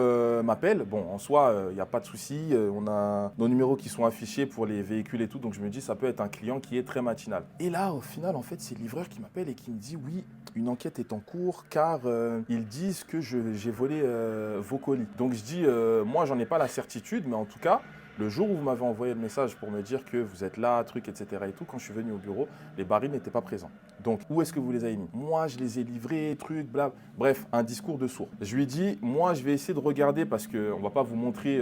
[SPEAKER 1] m'appelle. Bon, en soi, il n'y a pas de souci. On a nos numéros qui sont affichés pour les véhicules et tout. Donc, je me dis, ça peut être un client qui est très matinal. Et là, au final, en fait, c'est le livreur qui m'appelle et qui me dit, oui, une enquête est en cours car ils disent que j'ai volé vos colis. Donc, je dis, moi, j'en ai pas la certitude, mais en tout cas, le jour où vous m'avez envoyé le message pour me dire que vous êtes là, truc, etc. et tout, quand je suis venu au bureau, les barils n'étaient pas présents. Donc, où est-ce que vous les avez mis? Moi, je les ai livrés, truc, bla. Bref, un discours de sourd. Je lui ai dit, moi, je vais essayer de regarder parce qu'on ne va pas vous montrer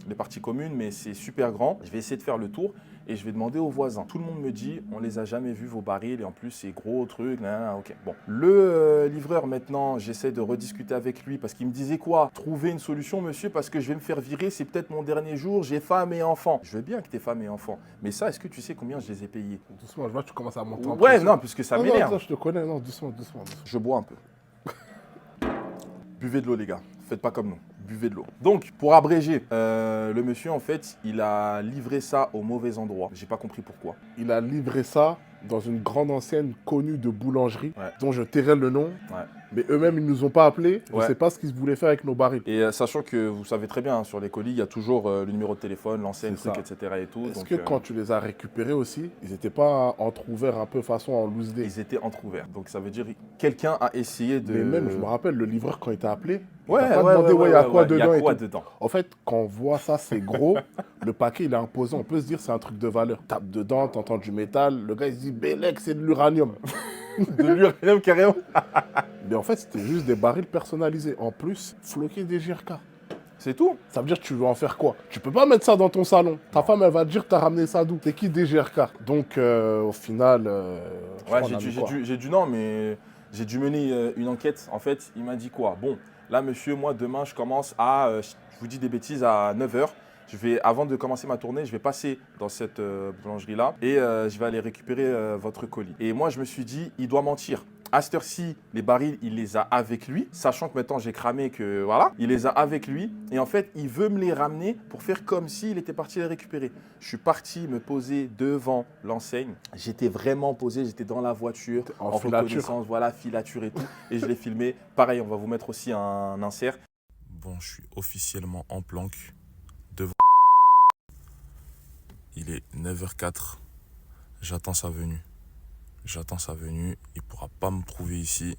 [SPEAKER 1] les parties communes, mais c'est super grand. Je vais essayer de faire le tour et je vais demander aux voisins. Tout le monde me dit, on les a jamais vus, vos barils, et en plus, c'est gros, truc, ok. Bon, le livreur, maintenant, j'essaie de rediscuter avec lui parce qu'il me disait quoi? Trouver une solution, monsieur, parce que je vais me faire virer, c'est peut-être mon dernier jour, j'ai femme et enfants. Je veux bien que tu aies femme et enfants, mais ça, est-ce que tu sais combien je les ai payés?
[SPEAKER 2] Doucement, je vois que tu commences à monter en
[SPEAKER 1] Ouais,
[SPEAKER 2] pression.
[SPEAKER 1] non, puisque ça m'énerve.
[SPEAKER 2] Non, je te connais, non, doucement.
[SPEAKER 1] Je bois un peu. Buvez de l'eau, les gars. Faites pas comme nous. Buvez de l'eau. Donc, pour abréger, le monsieur, en fait, il a livré ça au mauvais endroit. J'ai pas compris pourquoi.
[SPEAKER 2] Il a livré ça dans une grande enseigne connue de boulangerie, dont je tairai le nom.
[SPEAKER 1] Ouais.
[SPEAKER 2] Mais eux-mêmes, ils ne nous ont pas appelés. Je ne
[SPEAKER 1] Ouais.
[SPEAKER 2] sais pas ce qu'ils voulaient faire avec nos barils.
[SPEAKER 1] Et sachant que vous savez très bien, hein, sur les colis, il y a toujours le numéro de téléphone, l'enseigne,
[SPEAKER 2] C'est
[SPEAKER 1] truc,
[SPEAKER 2] ça.
[SPEAKER 1] etc. et tout.
[SPEAKER 2] Est-ce
[SPEAKER 1] Donc,
[SPEAKER 2] que quand tu les as récupérés aussi, ils n'étaient pas entrouverts un peu façon en loose day?
[SPEAKER 1] ils étaient entrouverts. Donc, ça veut dire quelqu'un a essayé de...
[SPEAKER 2] Mais même, je me rappelle, le livreur, quand il t'a appelé, Il t'a pas demandé, il y a quoi
[SPEAKER 1] Il y
[SPEAKER 2] dedans
[SPEAKER 1] a
[SPEAKER 2] et
[SPEAKER 1] quoi
[SPEAKER 2] tout.
[SPEAKER 1] dedans?
[SPEAKER 2] En fait, quand on voit ça, c'est gros, le paquet, il est imposant. On peut se dire, c'est un truc de valeur. Tape dedans, t'entends du métal. Le gars, il se dit, Bélec, c'est de l'uranium.
[SPEAKER 1] De l'uranium carrément.
[SPEAKER 2] Mais en fait, c'était juste des barils personnalisés. En plus, floqués des GRK.
[SPEAKER 1] C'est tout.
[SPEAKER 2] Ça veut dire que tu veux en faire quoi? Tu peux pas mettre ça dans ton salon. Ta femme, elle va te dire que t'as ramené ça d'où? C'est qui des GRK? Donc, au final, je
[SPEAKER 1] Ouais,
[SPEAKER 2] crois qu'on a mis quoi?
[SPEAKER 1] j'ai dû mener une enquête. En fait, il m'a dit quoi? Bon, là, monsieur, moi, demain, je commence à, je vous dis des bêtises, à 9 h. Avant de commencer ma tournée, je vais passer dans cette boulangerie-là et je vais aller récupérer votre colis. Et moi, je me suis dit, il doit mentir. À cette heure-ci, les barils, il les a avec lui, sachant que maintenant j'ai cramé que voilà, il les a avec lui. Et en fait, il veut me les ramener pour faire comme s'il était parti les récupérer. Je suis parti me poser devant l'enseigne. J'étais vraiment posé, j'étais dans la voiture,
[SPEAKER 2] En filature.
[SPEAKER 1] reconnaissance, voilà, filature et tout. Et je l'ai filmé. Pareil, on va vous mettre aussi un insert. Bon, je suis officiellement en planque devant. Il est 9h04. J'attends sa venue. J'attends sa venue, il ne pourra pas me trouver ici.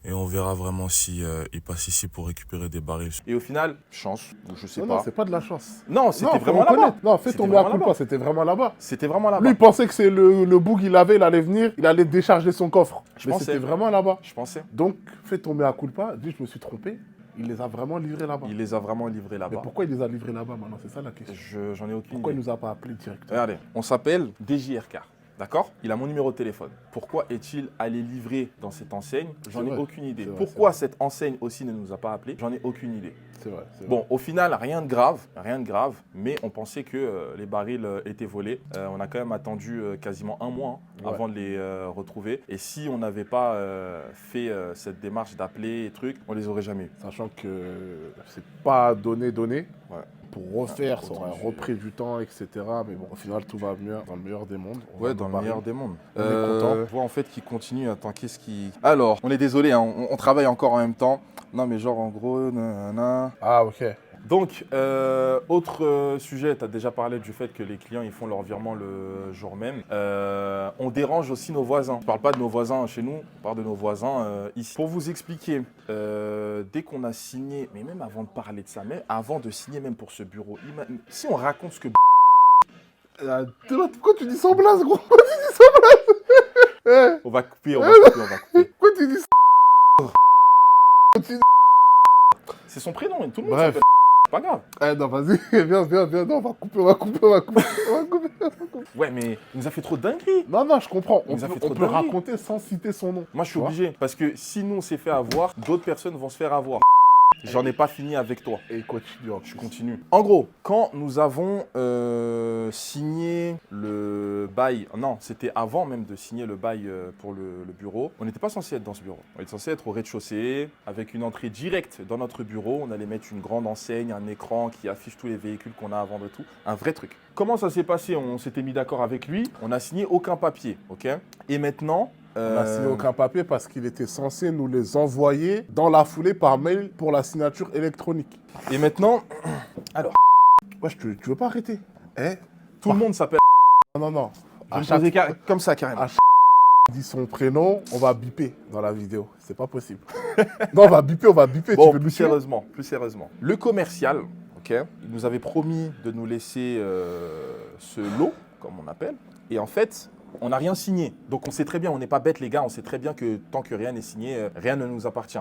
[SPEAKER 1] Et on verra vraiment si il passe ici pour récupérer des barils. Et au final, chance, ou je sais
[SPEAKER 2] Non,
[SPEAKER 1] pas.
[SPEAKER 2] non, c'est pas de la chance.
[SPEAKER 1] Non,
[SPEAKER 2] Non,
[SPEAKER 1] c'était
[SPEAKER 2] faut
[SPEAKER 1] vraiment
[SPEAKER 2] reconnaître.
[SPEAKER 1] là-bas.
[SPEAKER 2] Non, fais
[SPEAKER 1] C'était
[SPEAKER 2] tomber à
[SPEAKER 1] vraiment
[SPEAKER 2] coup pas, c'était vraiment là-bas.
[SPEAKER 1] C'était vraiment là-bas.
[SPEAKER 2] Lui, il pensait que c'est le boug qu'il avait, il allait venir, il allait décharger son coffre.
[SPEAKER 1] Je
[SPEAKER 2] Mais
[SPEAKER 1] pensais.
[SPEAKER 2] c'était vraiment là-bas.
[SPEAKER 1] Je pensais.
[SPEAKER 2] Donc, fais tomber à coup pas, dis, je me suis trompé. Il les a vraiment livrés là-bas.
[SPEAKER 1] Il les a vraiment livrés
[SPEAKER 2] Mais
[SPEAKER 1] là-bas.
[SPEAKER 2] pourquoi il les a livrés là-bas maintenant? C'est ça la question.
[SPEAKER 1] J'en ai aucune
[SPEAKER 2] Pourquoi il
[SPEAKER 1] idée.
[SPEAKER 2] nous a pas appelé directement?
[SPEAKER 1] Regardez, on s'appelle DJRK. D'accord? Il a mon numéro de téléphone. Pourquoi est-il allé livrer dans cette enseigne? J'en ai
[SPEAKER 2] vrai.
[SPEAKER 1] aucune idée.
[SPEAKER 2] C'est vrai,
[SPEAKER 1] Pourquoi
[SPEAKER 2] c'est
[SPEAKER 1] cette enseigne aussi ne nous a pas appelés? J'en ai aucune idée.
[SPEAKER 2] C'est vrai. C'est vrai.
[SPEAKER 1] Bon, au final, rien de grave, mais on pensait que les barils étaient volés. On a quand même attendu quasiment un mois
[SPEAKER 2] Ouais.
[SPEAKER 1] avant de les retrouver. Et si on n'avait pas fait cette démarche d'appeler et trucs, on les aurait jamais eu.
[SPEAKER 2] Sachant que c'est pas donné.
[SPEAKER 1] Ouais.
[SPEAKER 2] Pour refaire, ça
[SPEAKER 1] Autant
[SPEAKER 2] aurait repris du temps, etc. Mais bon, au final, tout va mieux dans le meilleur des mondes. On va
[SPEAKER 1] Ouais, dans le
[SPEAKER 2] barrer.
[SPEAKER 1] meilleur des mondes.
[SPEAKER 2] On est content.
[SPEAKER 1] Je vois en fait qu'il continue. Attends, qu'est-ce qui... Alors, on est désolé, hein, on travaille encore en même temps. Non, mais genre, en gros, nanana.
[SPEAKER 2] Ah, ok.
[SPEAKER 1] Donc, autre sujet, tu as déjà parlé du fait que les clients ils font leur virement le jour même. On dérange aussi nos voisins. Je ne parle pas de nos voisins chez nous, on parle de nos voisins ici. Pour vous expliquer, dès qu'on a signé, mais même avant de parler de ça, mais avant de signer même pour ce bureau, si on raconte ce que...
[SPEAKER 2] Pourquoi tu dis sans blague, gros? Pourquoi tu dis sans blague?
[SPEAKER 1] On va couper, on va couper.
[SPEAKER 2] Pourquoi tu dis ça?
[SPEAKER 1] C'est son prénom, et tout le monde
[SPEAKER 2] Bref.
[SPEAKER 1] s'appelle. C'est pas grave.
[SPEAKER 2] Non, vas-y, viens, non, on va couper.
[SPEAKER 1] Ouais, mais il nous a fait trop de dingueries.
[SPEAKER 2] Non, je comprends.
[SPEAKER 1] Il
[SPEAKER 2] On
[SPEAKER 1] nous a fait
[SPEAKER 2] peut,
[SPEAKER 1] trop
[SPEAKER 2] on
[SPEAKER 1] de
[SPEAKER 2] peut
[SPEAKER 1] dingueries.
[SPEAKER 2] raconter sans citer son nom.
[SPEAKER 1] Moi, je suis
[SPEAKER 2] Tu vois?
[SPEAKER 1] obligé, parce que si nous on s'est fait avoir, d'autres personnes vont se faire avoir. J'en ai pas fini avec toi.
[SPEAKER 2] Et continue.
[SPEAKER 1] Je continue. En gros, quand nous avons signé le bail, non, c'était avant même de signer le bail pour le bureau, on n'était pas censé être dans ce bureau. On était censé être au rez-de-chaussée, avec une entrée directe dans notre bureau. On allait mettre une grande enseigne, un écran qui affiche tous les véhicules qu'on a à vendre et tout. Un vrai truc. Comment ça s'est passé? On s'était mis d'accord avec lui, on n'a signé aucun papier, ok? Et maintenant...
[SPEAKER 2] On n'a signé aucun papier parce qu'il était censé nous les envoyer dans la foulée par mail pour la signature électronique.
[SPEAKER 1] Et maintenant... Alors,
[SPEAKER 2] Wesh, tu veux pas arrêter?
[SPEAKER 1] tout le monde s'appelle...
[SPEAKER 2] Non.
[SPEAKER 1] Je
[SPEAKER 2] À
[SPEAKER 1] vais me
[SPEAKER 2] chaque
[SPEAKER 1] poser
[SPEAKER 2] fois
[SPEAKER 1] comme ça, carrément.
[SPEAKER 2] à qu'il dit son prénom, on va biper dans la vidéo. C'est pas possible. Non, on va biper.
[SPEAKER 1] Bon,
[SPEAKER 2] Tu veux
[SPEAKER 1] plus
[SPEAKER 2] nous tirer?
[SPEAKER 1] sérieusement. Le commercial, ok, il nous avait promis de nous laisser ce lot, comme on appelle. Et en fait, on n'a rien signé. Donc on sait très bien, on n'est pas bêtes les gars, on sait très bien que tant que rien n'est signé, rien ne nous appartient.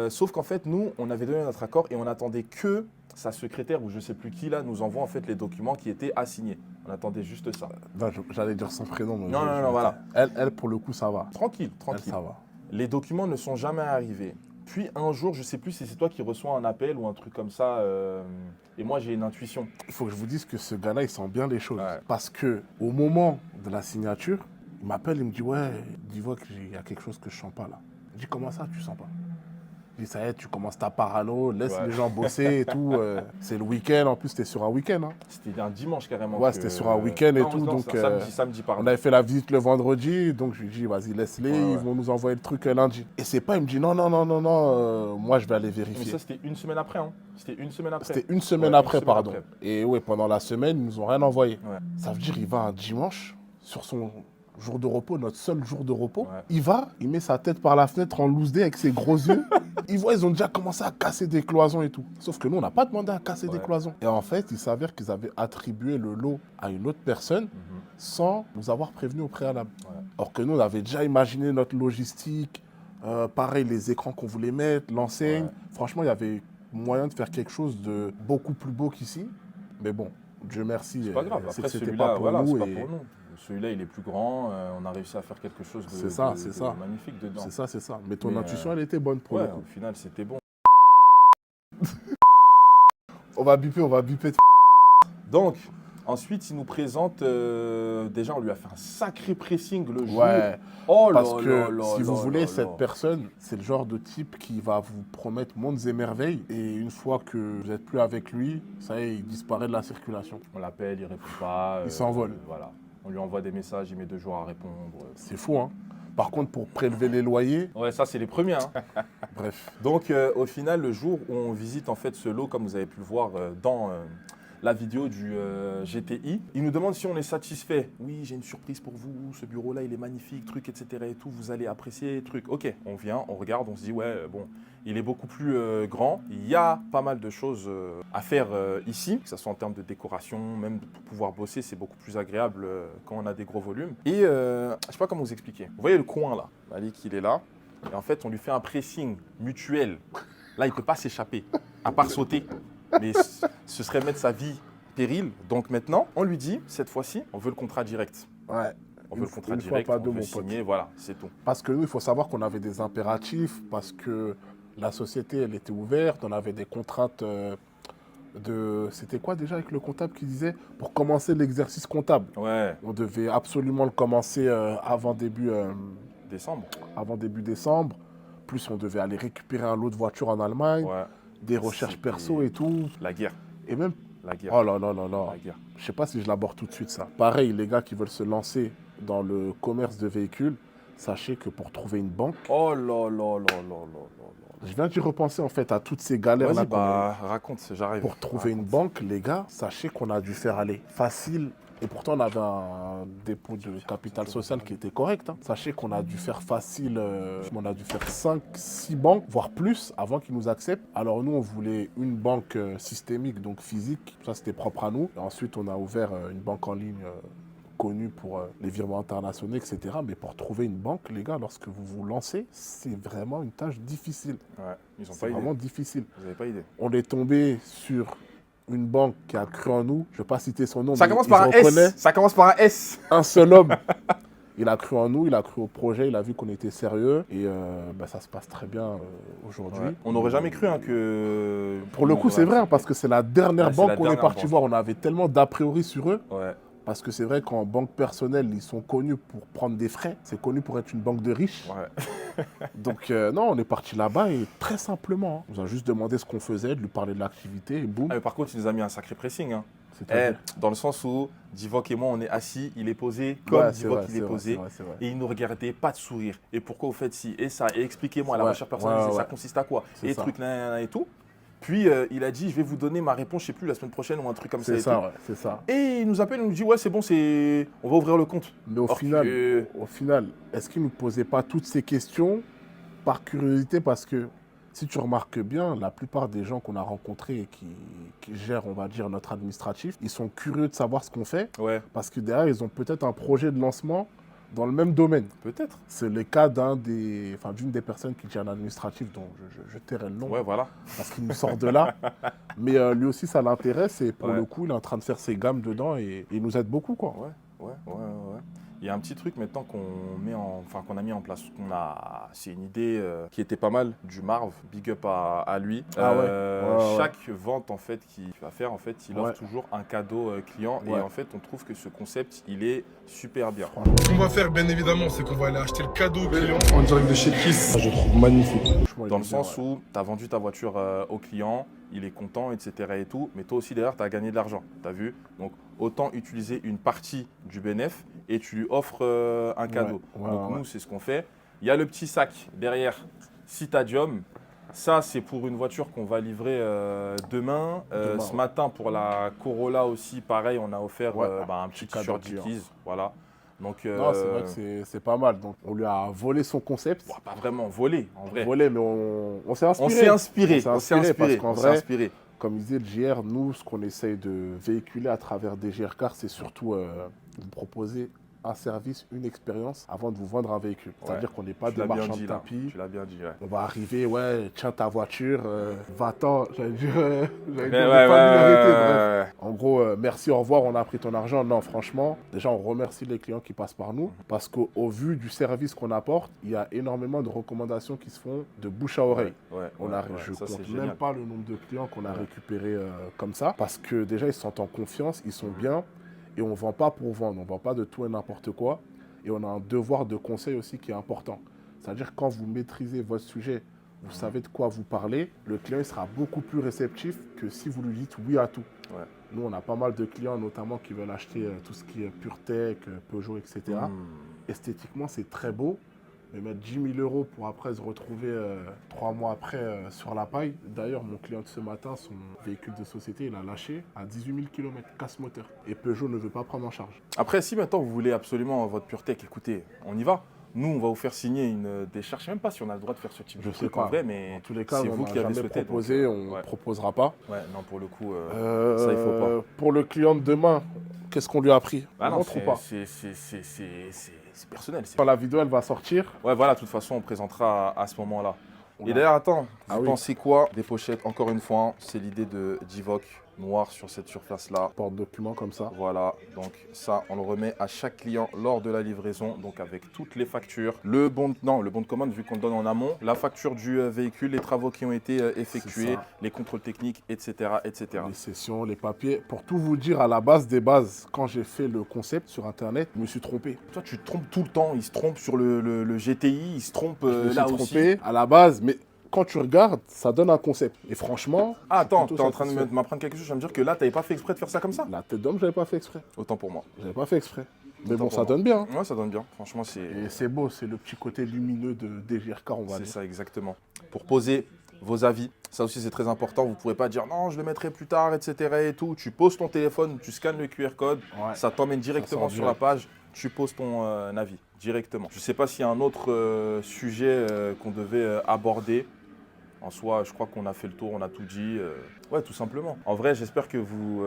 [SPEAKER 1] Sauf qu'en fait, nous, on avait donné notre accord et on attendait que sa secrétaire ou je sais plus qui là nous envoie en fait les documents qui étaient à signer. On attendait juste ça.
[SPEAKER 2] Non, j'allais dire son prénom. mais
[SPEAKER 1] Non, voilà.
[SPEAKER 2] Elle, pour le coup, ça va.
[SPEAKER 1] Tranquille.
[SPEAKER 2] Elle, ça va.
[SPEAKER 1] Les documents ne sont jamais arrivés. Puis un jour, je sais plus si c'est toi qui reçois un appel ou un truc comme ça. Et moi, j'ai une intuition.
[SPEAKER 2] Il faut que je vous dise que ce gars-là, il sent bien les choses.
[SPEAKER 1] Ouais.
[SPEAKER 2] Parce que au moment de la signature, il m'appelle, il me dit ouais, dis-moi qu'il y a quelque chose que je sens pas là. Je dis comment ça, tu sens pas? Je dis ça y est, tu commences ta parano, laisse
[SPEAKER 1] Ouais.
[SPEAKER 2] les gens bosser et tout. C'est le week-end, en plus c'était sur un week-end. Hein.
[SPEAKER 1] C'était un dimanche carrément.
[SPEAKER 2] Ouais,
[SPEAKER 1] que-
[SPEAKER 2] c'était sur un week-end et
[SPEAKER 1] Non,
[SPEAKER 2] tout,
[SPEAKER 1] non,
[SPEAKER 2] donc,
[SPEAKER 1] c'est samedi,
[SPEAKER 2] On
[SPEAKER 1] pardon.
[SPEAKER 2] avait fait la visite le vendredi, donc je lui dis vas-y laisse-les,
[SPEAKER 1] Ouais,
[SPEAKER 2] ils
[SPEAKER 1] ouais.
[SPEAKER 2] vont nous envoyer le truc lundi. Et c'est pas, il me dit non, moi je vais aller
[SPEAKER 1] Mais
[SPEAKER 2] vérifier.
[SPEAKER 1] ça, c'était une semaine après. Hein. C'était une semaine après.
[SPEAKER 2] C'était une semaine
[SPEAKER 1] Ouais,
[SPEAKER 2] après,
[SPEAKER 1] une semaine
[SPEAKER 2] pardon.
[SPEAKER 1] après.
[SPEAKER 2] Et ouais, pendant la semaine, ils nous ont rien envoyé.
[SPEAKER 1] Ouais.
[SPEAKER 2] Ça veut dire il va un dimanche sur son jour de repos, notre seul jour de repos.
[SPEAKER 1] Ouais.
[SPEAKER 2] Il va, il met sa tête par la fenêtre en loose day avec ses gros yeux. Ils ont déjà commencé à casser des cloisons et tout. Sauf que nous, on n'a pas demandé à casser des
[SPEAKER 1] Ouais.
[SPEAKER 2] cloisons. Et en fait, il s'avère qu'ils avaient attribué le lot à une autre personne sans nous avoir prévenu au préalable.
[SPEAKER 1] Ouais.
[SPEAKER 2] Alors que nous, on avait déjà imaginé notre logistique, pareil, les écrans qu'on voulait mettre, l'enseigne.
[SPEAKER 1] Ouais.
[SPEAKER 2] Franchement, il y avait moyen de faire quelque chose de beaucoup plus beau qu'ici. Mais bon, Dieu merci,
[SPEAKER 1] C'est pas grave.
[SPEAKER 2] c'est
[SPEAKER 1] Après,
[SPEAKER 2] que c'était
[SPEAKER 1] celui-là,
[SPEAKER 2] pas pour
[SPEAKER 1] voilà,
[SPEAKER 2] nous.
[SPEAKER 1] c'est pas
[SPEAKER 2] et
[SPEAKER 1] pour nous. Celui-là, il est plus grand. On a réussi à faire quelque chose de,
[SPEAKER 2] C'est ça,
[SPEAKER 1] de-
[SPEAKER 2] c'est
[SPEAKER 1] de
[SPEAKER 2] ça.
[SPEAKER 1] magnifique dedans.
[SPEAKER 2] C'est ça, c'est ça. Mais ton
[SPEAKER 1] Mais,
[SPEAKER 2] intuition, elle était bonne pour
[SPEAKER 1] Ouais,
[SPEAKER 2] le coup.
[SPEAKER 1] au final, c'était bon.
[SPEAKER 2] On va biper.
[SPEAKER 1] Donc, ensuite, il nous présente. Déjà, on lui a fait un sacré pressing le jour.
[SPEAKER 2] Ouais,
[SPEAKER 1] Oh là
[SPEAKER 2] parce
[SPEAKER 1] là
[SPEAKER 2] que
[SPEAKER 1] là
[SPEAKER 2] si
[SPEAKER 1] là
[SPEAKER 2] vous voulez,
[SPEAKER 1] là
[SPEAKER 2] cette
[SPEAKER 1] là.
[SPEAKER 2] personne, c'est le genre de type qui va vous promettre mondes et merveilles. Et une fois que vous n'êtes plus avec lui, ça y est, il disparaît de la circulation.
[SPEAKER 1] On l'appelle, il répond pas.
[SPEAKER 2] Il s'envole.
[SPEAKER 1] Voilà. On lui envoie des messages, il met 2 jours à répondre.
[SPEAKER 2] C'est fou, hein. Par contre, pour prélever les loyers,
[SPEAKER 1] Ouais, ça, c'est les premiers. Hein.
[SPEAKER 2] bref.
[SPEAKER 1] Donc, au final, le jour où on visite en fait ce lot, comme vous avez pu le voir dans la vidéo du GTI, il nous demande si on est satisfait. Oui, j'ai une surprise pour vous. Ce bureau-là, il est magnifique, truc, etc. Et tout. Vous allez apprécier, truc. Ok, on vient, on regarde, on se dit ouais, bon, il est beaucoup plus grand. Il y a pas mal de choses à faire ici, que ce soit en termes de décoration, même pour pouvoir bosser, c'est beaucoup plus agréable quand on a des gros volumes. Et je sais pas comment vous expliquer. Vous voyez le coin là, Malik, il est là. Et en fait, on lui fait un pressing mutuel. Là, il ne peut pas s'échapper, à part sauter. Mais ce serait mettre sa vie en péril. Donc maintenant, on lui dit, cette fois-ci, on veut le contrat direct.
[SPEAKER 2] Ouais.
[SPEAKER 1] On veut le contrat
[SPEAKER 2] Une fois
[SPEAKER 1] direct,
[SPEAKER 2] pas
[SPEAKER 1] on
[SPEAKER 2] deux,
[SPEAKER 1] veut
[SPEAKER 2] mon
[SPEAKER 1] signer, voilà, c'est tout.
[SPEAKER 2] Parce que nous, il faut savoir qu'on avait des impératifs, parce que la société, elle était ouverte, on avait des contraintes de... C'était quoi déjà avec le comptable qui disait pour commencer l'exercice comptable?
[SPEAKER 1] Ouais,
[SPEAKER 2] On devait absolument le commencer avant début décembre. Plus on devait aller récupérer un lot de voitures en Allemagne,
[SPEAKER 1] ouais,
[SPEAKER 2] des recherches
[SPEAKER 1] C'était-
[SPEAKER 2] perso et tout.
[SPEAKER 1] la guerre,
[SPEAKER 2] Et même,
[SPEAKER 1] la guerre,
[SPEAKER 2] oh là là là là,
[SPEAKER 1] la guerre.
[SPEAKER 2] je sais pas si je l'aborde tout de suite ça. Pareil, les gars qui veulent se lancer dans le commerce de véhicules, sachez que pour trouver une banque,
[SPEAKER 1] Oh là là là là là là
[SPEAKER 2] je viens d'y repenser en fait à toutes ces
[SPEAKER 1] là.
[SPEAKER 2] galères là
[SPEAKER 1] Vas-y, bah, raconte, j'arrive.
[SPEAKER 2] pour trouver une banque, les gars, sachez qu'on a dû faire aller facile. Et pourtant, on avait un dépôt de capital social qui était correct. Hein. Sachez qu'on a dû faire facile, on a dû faire 5, 6 banques, voire plus, avant qu'ils nous acceptent. Alors nous, on voulait une banque systémique, donc physique. Ça, c'était propre à nous. Et ensuite, on a ouvert une banque en ligne connue pour les virements internationaux, etc. Mais pour trouver une banque, les gars, lorsque vous vous lancez, c'est vraiment une tâche difficile.
[SPEAKER 1] Ouais, ils ont pas
[SPEAKER 2] C'est
[SPEAKER 1] idée.
[SPEAKER 2] vraiment difficile.
[SPEAKER 1] Vous n'avez pas idée.
[SPEAKER 2] On est tombé sur une banque qui a cru en nous. Je ne vais pas citer son nom,
[SPEAKER 1] Ça
[SPEAKER 2] mais
[SPEAKER 1] commence
[SPEAKER 2] il
[SPEAKER 1] par un
[SPEAKER 2] se reconnaît.
[SPEAKER 1] S. Ça commence par un S.
[SPEAKER 2] Un seul homme. Il a cru en nous, il a cru au projet, il a vu qu'on était sérieux. Et ça se passe très bien aujourd'hui.
[SPEAKER 1] Ouais. On n'aurait jamais cru hein, que.
[SPEAKER 2] Pour le coup, c'est vrai, hein, parce que c'est la dernière
[SPEAKER 1] Ouais, c'est
[SPEAKER 2] banque
[SPEAKER 1] la
[SPEAKER 2] qu'on est
[SPEAKER 1] dernière
[SPEAKER 2] parti
[SPEAKER 1] banque.
[SPEAKER 2] voir. On avait tellement d'a priori sur eux.
[SPEAKER 1] Ouais.
[SPEAKER 2] Parce que c'est vrai qu'en banque personnelle, ils sont connus pour prendre des frais. C'est connu pour être une banque de riches.
[SPEAKER 1] Ouais.
[SPEAKER 2] Donc non, on est parti là-bas et très simplement, hein, on nous a juste demandé ce qu'on faisait, de lui parler de l'activité et boum.
[SPEAKER 1] Ah, mais par contre, il nous a mis un sacré pressing. Hein.
[SPEAKER 2] C'est-à-dire-
[SPEAKER 1] Dans le sens où Divock et moi, on est assis, il est posé comme
[SPEAKER 2] Ouais, c'est
[SPEAKER 1] Divock
[SPEAKER 2] vrai,
[SPEAKER 1] il est
[SPEAKER 2] c'est
[SPEAKER 1] posé.
[SPEAKER 2] vrai, c'est vrai.
[SPEAKER 1] Et il nous regardait, pas de sourire. Et pourquoi vous faites ci et ça? Et expliquez-moi, la
[SPEAKER 2] Ouais,
[SPEAKER 1] recherche personnalisée,
[SPEAKER 2] ouais,
[SPEAKER 1] ça
[SPEAKER 2] ouais.
[SPEAKER 1] consiste à quoi?
[SPEAKER 2] C'est
[SPEAKER 1] Et
[SPEAKER 2] ça.
[SPEAKER 1] trucs, là et tout. Puis il a dit, je vais vous donner ma réponse, je sais plus, la semaine prochaine ou un truc comme ça.
[SPEAKER 2] C'est
[SPEAKER 1] et
[SPEAKER 2] ça,
[SPEAKER 1] tout.
[SPEAKER 2] ouais, c'est ça.
[SPEAKER 1] Et il nous appelle, il nous dit, ouais, c'est bon, on va ouvrir le compte.
[SPEAKER 2] Mais au
[SPEAKER 1] Or
[SPEAKER 2] final,
[SPEAKER 1] que-
[SPEAKER 2] est-ce qu'il ne nous posait pas toutes ces questions par curiosité? Parce que si tu remarques bien, la plupart des gens qu'on a rencontrés et qui gèrent, on va dire, notre administratif, ils sont curieux de savoir ce qu'on fait
[SPEAKER 1] Ouais,
[SPEAKER 2] parce que derrière, ils ont peut-être un projet de lancement dans le même domaine.
[SPEAKER 1] peut-être.
[SPEAKER 2] C'est le cas d'une des personnes qui gère l'administratif, dont je tairai le nom
[SPEAKER 1] Ouais, voilà.
[SPEAKER 2] parce qu'il nous sort de là. Mais lui aussi, ça l'intéresse et pour
[SPEAKER 1] Ouais.
[SPEAKER 2] le coup, il est en train de faire ses gammes dedans et il nous aide beaucoup, quoi.
[SPEAKER 1] Ouais. Il y a un petit truc maintenant qu'on a mis en place. C'est une idée qui était pas mal du Marv. Big up à lui.
[SPEAKER 2] Ah ouais. Ouais.
[SPEAKER 1] Chaque vente en fait qu'il va faire, en fait, il offre
[SPEAKER 2] Ouais.
[SPEAKER 1] toujours un cadeau client.
[SPEAKER 2] Ouais.
[SPEAKER 1] Et en fait, on trouve que ce concept, il est super bien.
[SPEAKER 4] Ce qu'on va faire, bien évidemment, c'est qu'on va aller acheter le cadeau au client.
[SPEAKER 5] En direct de chez Kiss.
[SPEAKER 2] Je trouve magnifique. Franchement, il
[SPEAKER 1] Dans
[SPEAKER 2] est
[SPEAKER 1] le
[SPEAKER 2] bien,
[SPEAKER 1] sens
[SPEAKER 2] ouais.
[SPEAKER 1] où tu as vendu ta voiture au client, il est content, etc. et tout, mais toi aussi derrière, tu as gagné de l'argent, tu as vu? Donc autant utiliser une partie du bénéf et tu lui offres un cadeau.
[SPEAKER 2] Ouais,
[SPEAKER 1] Donc
[SPEAKER 2] ouais.
[SPEAKER 1] nous, c'est ce qu'on fait. Il y a le petit sac derrière Citadium. Ça, c'est pour une voiture qu'on va livrer demain.
[SPEAKER 2] Demain,
[SPEAKER 1] Ce
[SPEAKER 2] ouais.
[SPEAKER 1] matin, pour la Corolla aussi, pareil, on a offert
[SPEAKER 2] Ouais,
[SPEAKER 1] un petit
[SPEAKER 2] petit cadeau
[SPEAKER 1] t-shirt
[SPEAKER 2] client.
[SPEAKER 1] Dickies. Voilà. Donc,
[SPEAKER 2] Non, c'est vrai que c'est pas mal. Donc, on lui a volé son concept.
[SPEAKER 1] bon, pas vraiment volé, en vrai.
[SPEAKER 2] Volé, mais on s'est inspiré.
[SPEAKER 1] On s'est inspiré.
[SPEAKER 2] On s'est inspiré parce qu'en
[SPEAKER 1] on s'est
[SPEAKER 2] vrai,
[SPEAKER 1] inspiré.
[SPEAKER 2] comme disait le JR, nous, ce qu'on essaye de véhiculer à travers DGR Car, c'est surtout vous proposer un service, une expérience avant de vous vendre un véhicule. C'est-à-dire qu'on n'est pas
[SPEAKER 1] Tu
[SPEAKER 2] des
[SPEAKER 1] l'as bien
[SPEAKER 2] marchands
[SPEAKER 1] dit,
[SPEAKER 2] de
[SPEAKER 1] là.
[SPEAKER 2] tapis.
[SPEAKER 1] Tu l'as bien dit, ouais.
[SPEAKER 2] On va arriver, ouais, tiens ta voiture, va-t'en, j'allais dire,
[SPEAKER 1] Ouais,
[SPEAKER 2] de familiarité, bref. En gros, merci, au revoir, on a pris ton argent. Non, franchement, déjà, on remercie les clients qui passent par nous parce qu'au vu du service qu'on apporte, il y a énormément de recommandations qui se font de bouche à oreille. Je
[SPEAKER 1] ça, c'est
[SPEAKER 2] compte
[SPEAKER 1] génial.
[SPEAKER 2] même pas le nombre de clients qu'on a récupérés comme ça parce que déjà, ils se sentent en confiance, ils sont bien et on ne vend pas pour vendre, on ne vend pas de tout et n'importe quoi. Et on a un devoir de conseil aussi qui est important. C'est-à-dire quand vous maîtrisez votre sujet, vous savez de quoi vous parlez, le client il sera beaucoup plus réceptif que si vous lui dites oui à tout.
[SPEAKER 1] Ouais.
[SPEAKER 2] Nous, on a pas mal de clients, notamment qui veulent acheter tout ce qui est PureTech, Peugeot, etc. Esthétiquement, c'est très beau, mais mettre 10 000 euros pour après se retrouver 3 mois après sur la paille. D'ailleurs, mon client de ce matin, son véhicule de société, il a lâché à 18 000 km, casse moteur. Et Peugeot ne veut pas prendre en charge.
[SPEAKER 1] Après, si maintenant vous voulez absolument votre PureTech, écoutez, on y va. Nous, on va vous faire signer une décharge. Je ne sais même pas si on a le droit de faire ce type de truc en vrai, mais
[SPEAKER 2] en tous les cas,
[SPEAKER 1] c'est
[SPEAKER 2] on
[SPEAKER 1] vous
[SPEAKER 2] n'a
[SPEAKER 1] qui avez
[SPEAKER 2] jamais
[SPEAKER 1] souhaité.
[SPEAKER 2] proposé,
[SPEAKER 1] donc,
[SPEAKER 2] on ne proposera pas.
[SPEAKER 1] Ouais, non, pour le coup, ça, il faut pas.
[SPEAKER 2] Pour le client de demain, qu'est-ce qu'on lui a appris?
[SPEAKER 1] Bah
[SPEAKER 2] On
[SPEAKER 1] non,
[SPEAKER 2] rentre ou pas?
[SPEAKER 1] c'est personnel.
[SPEAKER 2] Quand la vidéo elle va sortir,
[SPEAKER 1] Ouais, voilà, de toute façon, on présentera à ce moment-là.
[SPEAKER 2] On
[SPEAKER 1] Et
[SPEAKER 2] a-
[SPEAKER 1] d'ailleurs, attends,
[SPEAKER 2] Ah
[SPEAKER 1] vous
[SPEAKER 2] oui.
[SPEAKER 1] pensez quoi des pochettes? Encore une fois, hein, c'est l'idée de Divock, noir sur cette surface-là.
[SPEAKER 2] porte-document comme ça.
[SPEAKER 1] Voilà, donc ça, on le remet à chaque client lors de la livraison, donc avec toutes les factures, le bon de commande vu qu'on le donne en amont, la facture du véhicule, les travaux qui ont été effectués,
[SPEAKER 2] ça.
[SPEAKER 1] les contrôles techniques, etc., etc.
[SPEAKER 2] Les sessions, les papiers. Pour tout vous dire, à la base des bases, quand j'ai fait le concept sur Internet, je me suis trompé.
[SPEAKER 1] Toi, tu te trompes tout le temps, il se trompe sur le GTI, il se trompe
[SPEAKER 2] Je me suis
[SPEAKER 1] là
[SPEAKER 2] trompé
[SPEAKER 1] aussi.
[SPEAKER 2] à la base, mais quand tu regardes, ça donne un concept. Et franchement,
[SPEAKER 1] Ah, attends,
[SPEAKER 2] je suis
[SPEAKER 1] t'es en
[SPEAKER 2] plutôt
[SPEAKER 1] train de
[SPEAKER 2] satisfait.
[SPEAKER 1] m'apprendre quelque chose, je vais me dire que là, t'avais pas fait exprès de faire ça comme ça?
[SPEAKER 2] La tête d'homme, j'avais pas fait exprès.
[SPEAKER 1] Autant pour moi.
[SPEAKER 2] J'avais pas fait exprès. Mais
[SPEAKER 1] Autant
[SPEAKER 2] bon,
[SPEAKER 1] pour
[SPEAKER 2] ça
[SPEAKER 1] moi.
[SPEAKER 2] donne bien.
[SPEAKER 1] Ouais, ça donne bien, franchement, c'est...
[SPEAKER 2] Et c'est beau, c'est le petit côté lumineux de DGRK, on va
[SPEAKER 1] C'est
[SPEAKER 2] dire.
[SPEAKER 1] ça, exactement. Pour poser vos avis, ça aussi c'est très important. Vous ne pourrez pas dire non, je le mettrai plus tard, etc. et tout. Tu poses ton téléphone, tu scannes le QR code,
[SPEAKER 2] Ouais.
[SPEAKER 1] ça t'emmène directement
[SPEAKER 2] Ça sort
[SPEAKER 1] sur la page, tu poses ton avis directement. Je ne sais pas s'il y a un autre sujet qu'on devait aborder. En soi, je crois qu'on a fait le tour, on a tout dit. Ouais, tout simplement. En vrai, j'espère que vous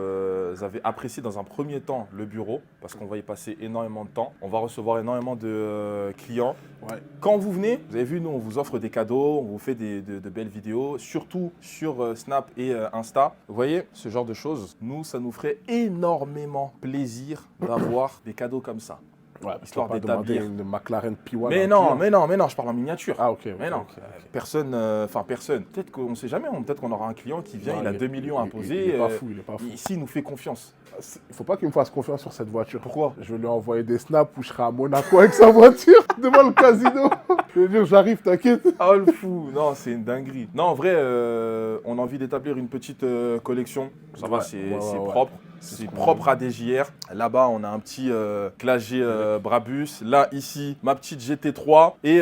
[SPEAKER 1] avez apprécié dans un premier temps le bureau, parce qu'on va y passer énormément de temps. On va recevoir énormément de clients.
[SPEAKER 2] Ouais.
[SPEAKER 1] Quand vous venez, vous avez vu, nous, on vous offre des cadeaux, on vous fait de belles vidéos, surtout sur Snap et Insta. Vous voyez, ce genre de choses, nous, ça nous ferait énormément plaisir d'avoir des cadeaux comme ça.
[SPEAKER 2] Ouais,
[SPEAKER 1] Histoire
[SPEAKER 2] tu vas pas demander
[SPEAKER 1] d'établir.
[SPEAKER 2] une McLaren P1.
[SPEAKER 1] Mais non, je parle en miniature.
[SPEAKER 2] Ah, ok.
[SPEAKER 1] Mais non,
[SPEAKER 2] ok, ok.
[SPEAKER 1] personne. Peut-être qu'on ne sait jamais, peut-être qu'on aura un client qui vient,
[SPEAKER 2] Non,
[SPEAKER 1] il a
[SPEAKER 2] il est-
[SPEAKER 1] 2 millions à
[SPEAKER 2] il-
[SPEAKER 1] poser.
[SPEAKER 2] il est pas fou, il est pas fou.
[SPEAKER 1] Ici, il nous fait confiance.
[SPEAKER 2] Il faut pas qu'il me fasse confiance sur cette voiture.
[SPEAKER 1] Pourquoi?
[SPEAKER 2] Je vais lui envoyer des snaps où je serai à Monaco avec sa voiture devant le casino. Je vais dire, j'arrive, t'inquiète.
[SPEAKER 1] Oh le fou, non, c'est une dinguerie. Non, en vrai, on a envie d'établir une petite collection. Ça va,
[SPEAKER 2] Ouais,
[SPEAKER 1] c'est
[SPEAKER 2] ouais,
[SPEAKER 1] c'est
[SPEAKER 2] ouais.
[SPEAKER 1] propre.
[SPEAKER 2] C'est
[SPEAKER 1] C'est
[SPEAKER 2] ce qu'on
[SPEAKER 1] propre à DJR. Là-bas, on a un petit clagé Brabus. Là, ici, ma petite GT3. Et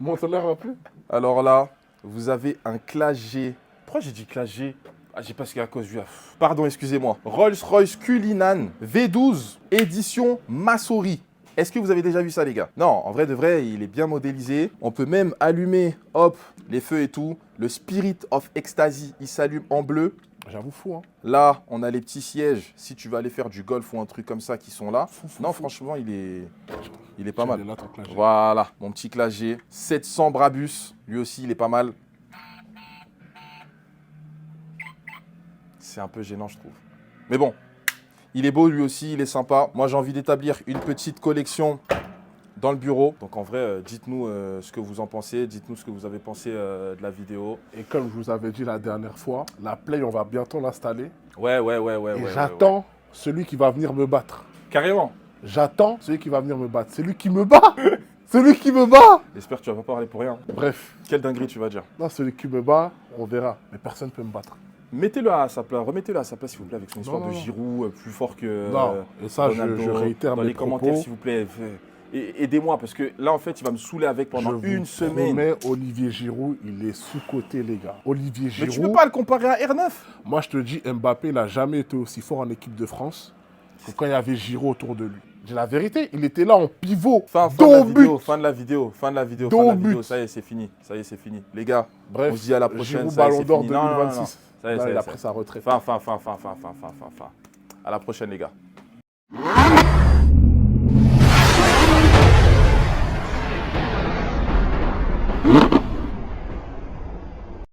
[SPEAKER 2] Montre-leur un peu.
[SPEAKER 1] alors là, vous avez un clagé. Pourquoi j'ai dit clagé? Ah, j'ai pas ce qu'il y a à cause du... Pardon, excusez-moi. Rolls-Royce Cullinan V12 édition Masori. Est-ce que vous avez déjà vu ça, les gars? Non, en vrai de vrai, il est bien modélisé. On peut même allumer, hop, les feux et tout. Le Spirit of Ecstasy, il s'allume en bleu.
[SPEAKER 2] J'avoue fou, hein.
[SPEAKER 1] Là, on a les petits sièges, si tu vas aller faire du golf ou un truc comme ça, qui sont là. Non, franchement, il est pas mal.
[SPEAKER 2] Il est là, ton clagé.
[SPEAKER 1] Voilà, mon petit clagé. 700 Brabus, lui aussi, il est pas mal. C'est un peu gênant, je trouve. Mais bon, il est beau lui aussi, il est sympa. Moi, j'ai envie d'établir une petite collection dans le bureau. Donc en vrai, dites-nous ce que vous en pensez, dites-nous ce que vous avez pensé de la vidéo.
[SPEAKER 2] Et comme je vous avais dit la dernière fois, la Play, on va bientôt l'installer.
[SPEAKER 1] Ouais.
[SPEAKER 2] Et j'attends celui qui va venir me battre.
[SPEAKER 1] Carrément.
[SPEAKER 2] J'attends celui qui va venir me battre. C'est lui qui me bat. Celui qui me bat.
[SPEAKER 1] J'espère que tu vas pas parler pour rien.
[SPEAKER 2] Bref,
[SPEAKER 1] Quelle dinguerie tu vas dire.
[SPEAKER 2] non, celui qui me bat, on verra. Mais personne ne peut me battre.
[SPEAKER 1] Mettez-le à sa place, remettez-le à sa place s'il vous plaît avec son histoire
[SPEAKER 2] non,
[SPEAKER 1] de
[SPEAKER 2] non.
[SPEAKER 1] Giroud plus fort que
[SPEAKER 2] Non, et ça,
[SPEAKER 1] Ronaldo.
[SPEAKER 2] je réitère
[SPEAKER 1] dans
[SPEAKER 2] mes
[SPEAKER 1] les commentaires
[SPEAKER 2] propos.
[SPEAKER 1] s'il vous plaît. Aidez-moi parce que là en fait il va me saouler avec pendant
[SPEAKER 2] Je vous
[SPEAKER 1] une semaine.
[SPEAKER 2] promets, Olivier Giroud, il est sous-coté, les gars. Olivier
[SPEAKER 1] Mais
[SPEAKER 2] Giroud,
[SPEAKER 1] tu peux pas le comparer à R9.
[SPEAKER 2] moi je te dis, Mbappé n'a jamais été aussi fort en équipe de France que quand il y avait Giroud autour de lui. J'ai la vérité, il était là en pivot.
[SPEAKER 1] Fin
[SPEAKER 2] dos
[SPEAKER 1] de la
[SPEAKER 2] au
[SPEAKER 1] vidéo,
[SPEAKER 2] but.
[SPEAKER 1] fin de la vidéo, fin de la vidéo,
[SPEAKER 2] Dos
[SPEAKER 1] fin de la
[SPEAKER 2] au
[SPEAKER 1] vidéo.
[SPEAKER 2] but.
[SPEAKER 1] Ça y est, c'est fini. Ça y est, c'est fini. Les gars,
[SPEAKER 2] Bref,
[SPEAKER 1] on se dit à la prochaine.
[SPEAKER 2] Giroud,
[SPEAKER 1] Ça y est,
[SPEAKER 2] Ballon
[SPEAKER 1] c'est
[SPEAKER 2] d'Or
[SPEAKER 1] fini. Non, non, non, non.
[SPEAKER 2] 2026.
[SPEAKER 1] Ça y est,
[SPEAKER 2] Là,
[SPEAKER 1] ça y est,
[SPEAKER 2] il a
[SPEAKER 1] ça y
[SPEAKER 2] pris
[SPEAKER 1] est.
[SPEAKER 2] sa retraite.
[SPEAKER 1] Fin. À la prochaine, les gars.